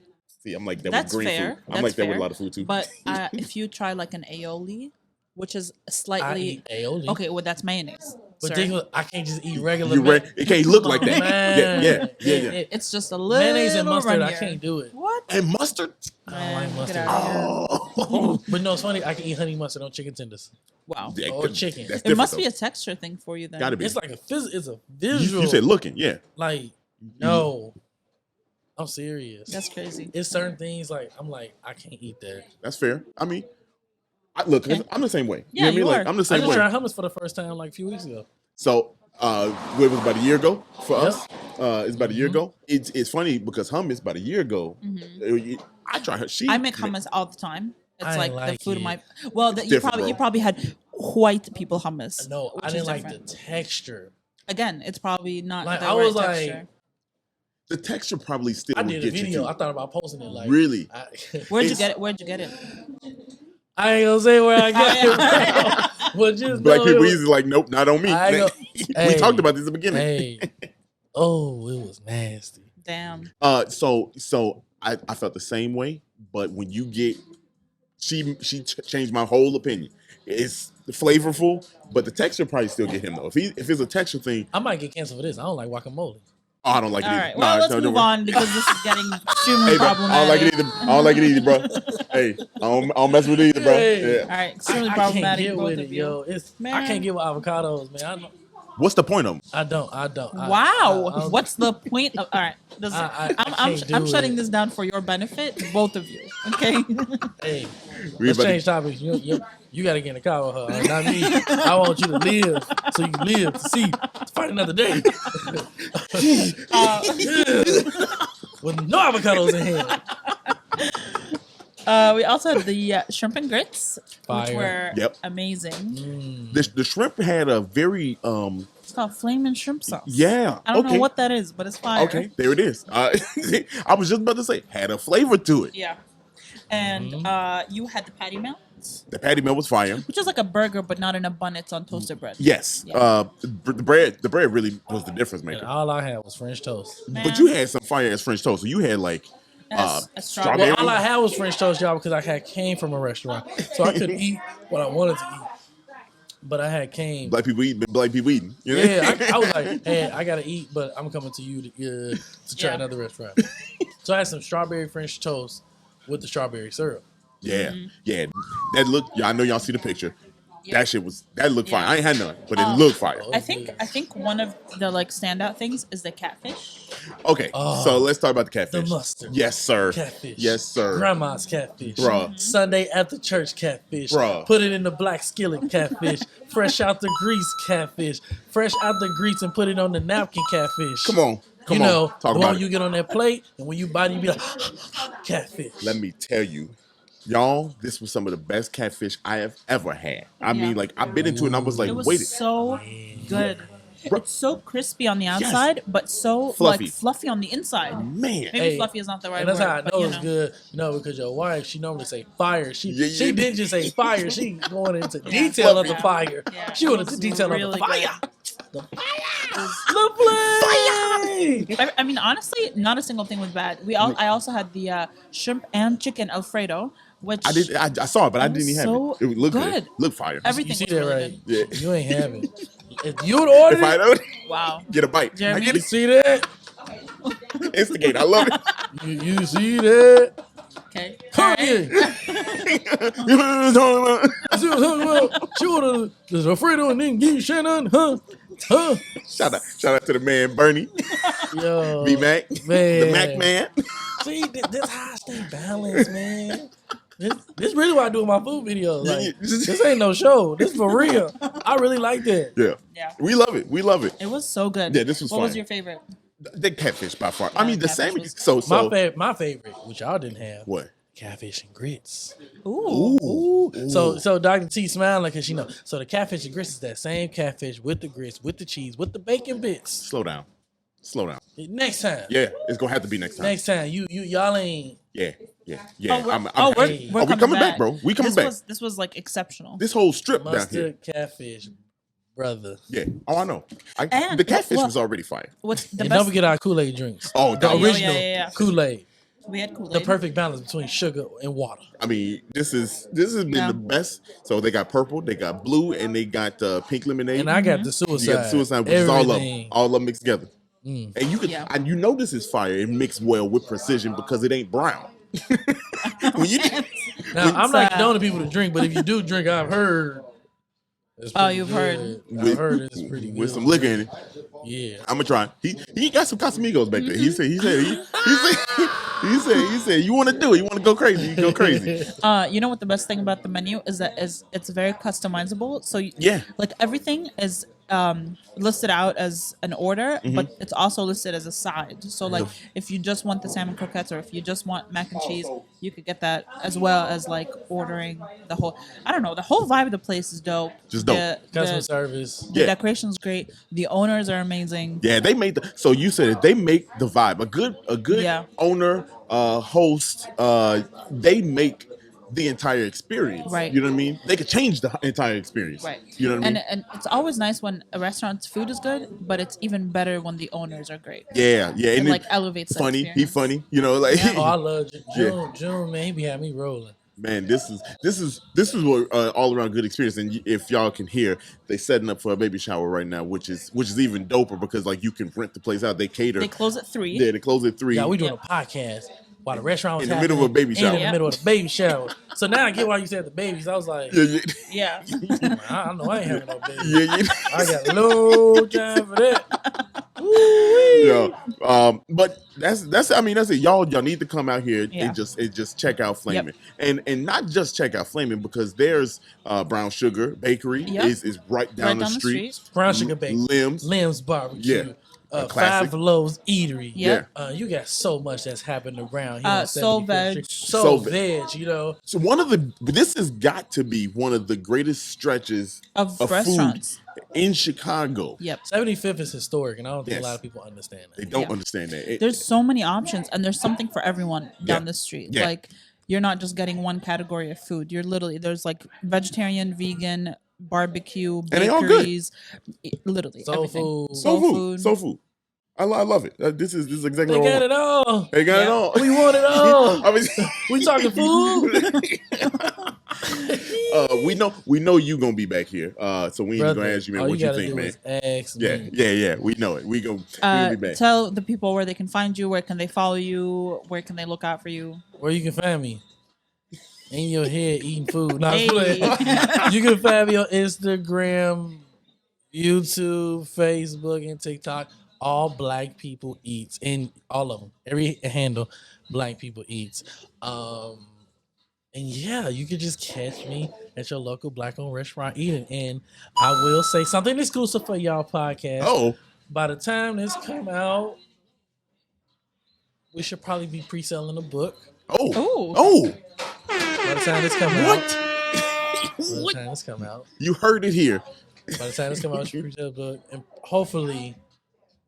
See, I'm like that That's with green fair. food. I'm like that with a lot of food too. But if you try like an aioli, which is slightly aioli. Okay, well that's mayonnaise. But I can't just eat regular. It can't look like that. Yeah. It's just a little mayonnaise and mustard. runnier. I can't do it. What? And mustard? I don't like mustard. Oh. But no, it's funny. I can eat honey mustard on chicken tenders. Wow. Or chicken. It must be a texture thing for you then. Gotta be. It's like it's a visual. You said looking, yeah. Like no. I'm serious. That's crazy. It's certain things like I'm like I can't eat that. That's fair. I mean, look, I'm the same way. Yeah, you know what I mean? Like, I'm the same way. I just tried hummus for the first time like a few weeks ago. So it was about a year ago for us. It's about a year ago. It's funny because hummus about a year ago. I try her. I make hummus all the time. It's like the food of my. Well, you probably had white people hummus. No, I didn't like the texture. Again, it's probably not. Like the I was right like. texture. The texture probably still. I did a get video. You too. I thought about posting it. Like really. Where'd you get it? I ain't gonna say where I got it. But just Black people easy like, nope, not on me. We talked about this at the beginning. Hey. Oh, it was nasty. Damn. So I felt the same way, but when you get, she changed my whole opinion. It's flavorful, but the texture probably still get him though. If it's a texture thing, I might get canceled for this. I don't like guacamole. Oh, I don't like it either. All right, well, let's move on because this is getting extremely problematic. I don't like it either, bro. Hey, I don't mess with it either, bro. Hey. Yeah. All right, extremely problematic. I can't get both with of it, you. yo. I can't get with avocados, man. What's the point of them? I don't. Wow. What's the point of? All right, I'm shutting it. this down for your benefit, both of you. Okay. Hey, let's change topics. You got to get in the car with her, not me. I want you to live so you can live to fight another day. With no avocados in hand. We also had the shrimp and grits, Fire. which were amazing. The shrimp had a very It's called Flammin' Shrimp Sauce. Yeah. I don't know what that is, but it's fire. Okay, there it is. I was just about to say, had a flavor to it. Yeah. And you had the patty melt. The patty melt was fire. Which is like a burger, but not in a bun. It's on toasted bread. Yes. Yeah. The bread really was the difference maker. And all I had was French toast. But you had some fire as French toast. So you had like strawberry. Well, all I had was French toast, y'all, because I came from a restaurant, so I couldn't eat what I wanted to eat. But I had came. Black people eating. You know? Yeah, I was like, hey, I gotta eat, but I'm coming to you to try another restaurant. So I had some strawberry French toast with the strawberry syrup. Yeah, yeah. That look. Yeah, I know y'all see the picture. Yeah. That looked fire. I ain't had none, but it looked fire. I think one of the like standout things is the catfish. Okay, so let's talk about the catfish. The mustard. Yes, sir. Catfish. Yes, sir. Grandma's catfish. Bruh. Sunday at the church catfish. Bruh. Put it in the black skillet catfish. Fresh out the grease catfish. Fresh out the grease and put it on the napkin catfish. Come on. Talk the one you get on that plate, and when you bite it, you be like, catfish. Let me tell you. Y'all, this was some of the best catfish I have ever had. I mean, like, I bit into it and I was like, it was wait. So good. It's so crispy on the outside, but so Fluffy. like fluffy on the inside. Man. Maybe fluffy is not the right and that's word. how I but, know it's good. Because your wife, she normally say fire. She didn't just say fire. She going into detail of the fire. Yeah. She went into detail really of the fire. good. The fire. I mean, honestly, not a single thing was bad. I also had the shrimp and chicken Alfredo, which I saw it, but I didn't even so have it. It looked good. good. Look fire. Everything You see was that really right? good. Yeah. You ain't have it. If you'd order If I it, don't, Wow. get a bite. Jeremy? I get you it. see that? Instigate. I love it. You see that? Okay. Kanye. You know what I'm talking about? See what I'm talking about? She ordered this Alfredo and then give you Shannon, huh? Shout out to the man Bernie, Yo, B Mac, man. the Mac man. See, this how I stay balanced, man. This really what I do in my food videos. Like, this ain't no show. This for real. I really like that. Yeah, we love it. We love it. It was so good. Yeah, this was What fun. was your favorite? The catfish by far. Yeah, I mean, the catfish salmon. was- So My favorite, which y'all didn't have, what? catfish and grits. Ooh. So Dr. T smiling because she know. So the catfish and grits is that same catfish with the grits, with the cheese, with the bacon bits. Slow down. Next time. Yeah, it's gonna have to be next time. Next time. Y'all ain't. Yeah. Oh, we're we coming back, bro. We coming back. This was like exceptional. This whole strip down here. Mustard catfish, brother. Yeah. Oh, I know. And- the catfish well- was already fire. What's the And best? don't forget our Kool-Aid drinks. Oh, The yeah, original yeah. Kool-Aid. We had Kool-Aid. The perfect balance between sugar and water. I mean, this has been the best. So they got purple, they got blue, and they got pink lemonade. And I got the suicide. You got the suicide, which is Everything. all of them mixed together. Mm. And you can, and you know this is fire. It mixed well with precision because it ain't brown. When you Now, I'm not condoning people to drink, but if you do drink, I've heard. It's pretty you've good. heard. I've heard it's pretty good. with some liquor in it. Yeah. I'm gonna try. He got some Casamigos back there. He said you want to do it. You want to go crazy. You go crazy. You know what the best thing about the menu is that it's very customizable. So like everything is listed out as an order, but it's also listed as a side. So like if you just want the salmon croquettes or if you just want mac and cheese, you could get that as well as like ordering the whole. I don't know. The whole vibe of the place is dope. Just dope. Customer service. The decoration's great. The owners are amazing. Yeah, they made the. So you said they make the vibe. A good owner, host. They make the entire experience. Right. You know what I mean? They could change the entire experience. Right. You know what I mean? And it's always nice when a restaurant's food is good, but it's even better when the owners are great. Yeah. And like elevates. Funny. The He funny. You know, like. Oh, I love June, man. He be having me rolling. Man, this is what all around good experience. And if y'all can hear, they setting up for a baby shower right now, which is even doper because like you can rent the place out. They cater. They close at 3. Yeah, they close at 3. Yeah, we doing a podcast while the restaurant was in the middle of a baby shower. in the middle of the baby shower. So now I get why you said the babies. I was like, Yeah. I know I ain't having no babies. Yeah. I got no time for that. But that's it. Y'all need to come out here and just check out Flammin. And not just check out Flammin because there's Brown Sugar Bakery is right down the street. Brown Sugar Bakery. Limbs Barbecue. Yeah. 5 Loaves Eatery. Yeah. You got so much that's happened around here. Soul Veg. Soul Veg, you know. So this has got to be one of the greatest stretches of restaurants food in Chicago. Yep. 75th is historic, and I don't think a lot of people understand that. They don't understand that. There's so many options, and there's something for everyone down the street. Yeah. Like, you're not just getting one category of food. You're literally, there's like vegetarian, vegan, barbecue, bakeries. And they all good. Literally Soul everything. food. Soul food. I love it. This is exactly They what I got want. it all. They got it all. We want it all. I mean, We talking food. we know you gonna be back here. So we ain't gonna ask you, man, what you think, man. Ask me. Yeah. We know it. We gonna be back. Tell the people where they can find you, where can they follow you, where can they look out for you. Where you can find me? In your head eating food. Nah, Hey. You can find me on Instagram, YouTube, Facebook, and TikTok. All Black People Eats, and all of them, every handle, Black People Eats. And yeah, you can just catch me at your local Black-owned restaurant eating. And I will say something exclusive for y'all podcast. Oh, by the time this come out, we should probably be pre-selling a book. Oh. By the time this come out. By the time this come out. You heard it here. By the time this comes out, should preach that book, and hopefully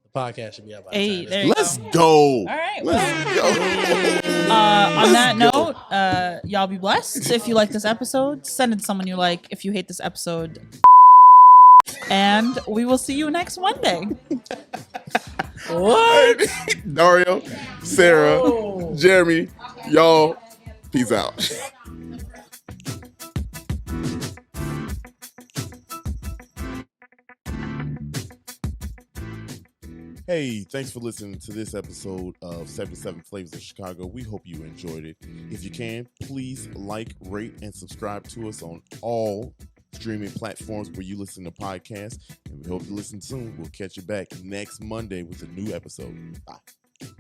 the podcast should be out by the Hey, time. there you Let's go. go. All right. Let's go. On that note, y'all be blessed. If you like this episode, send it to someone you like. If you hate this episode, and we will see you next Monday. What? Dario, Sara, Jeremy, y'all, peace out. Hey, thanks for listening to this episode of 77 Flavors of Chicago. We hope you enjoyed it. If you can, please like, rate, and subscribe to us on all streaming platforms where you listen to podcasts. And we hope you listen soon. We'll catch you back next Monday with a new episode. Bye.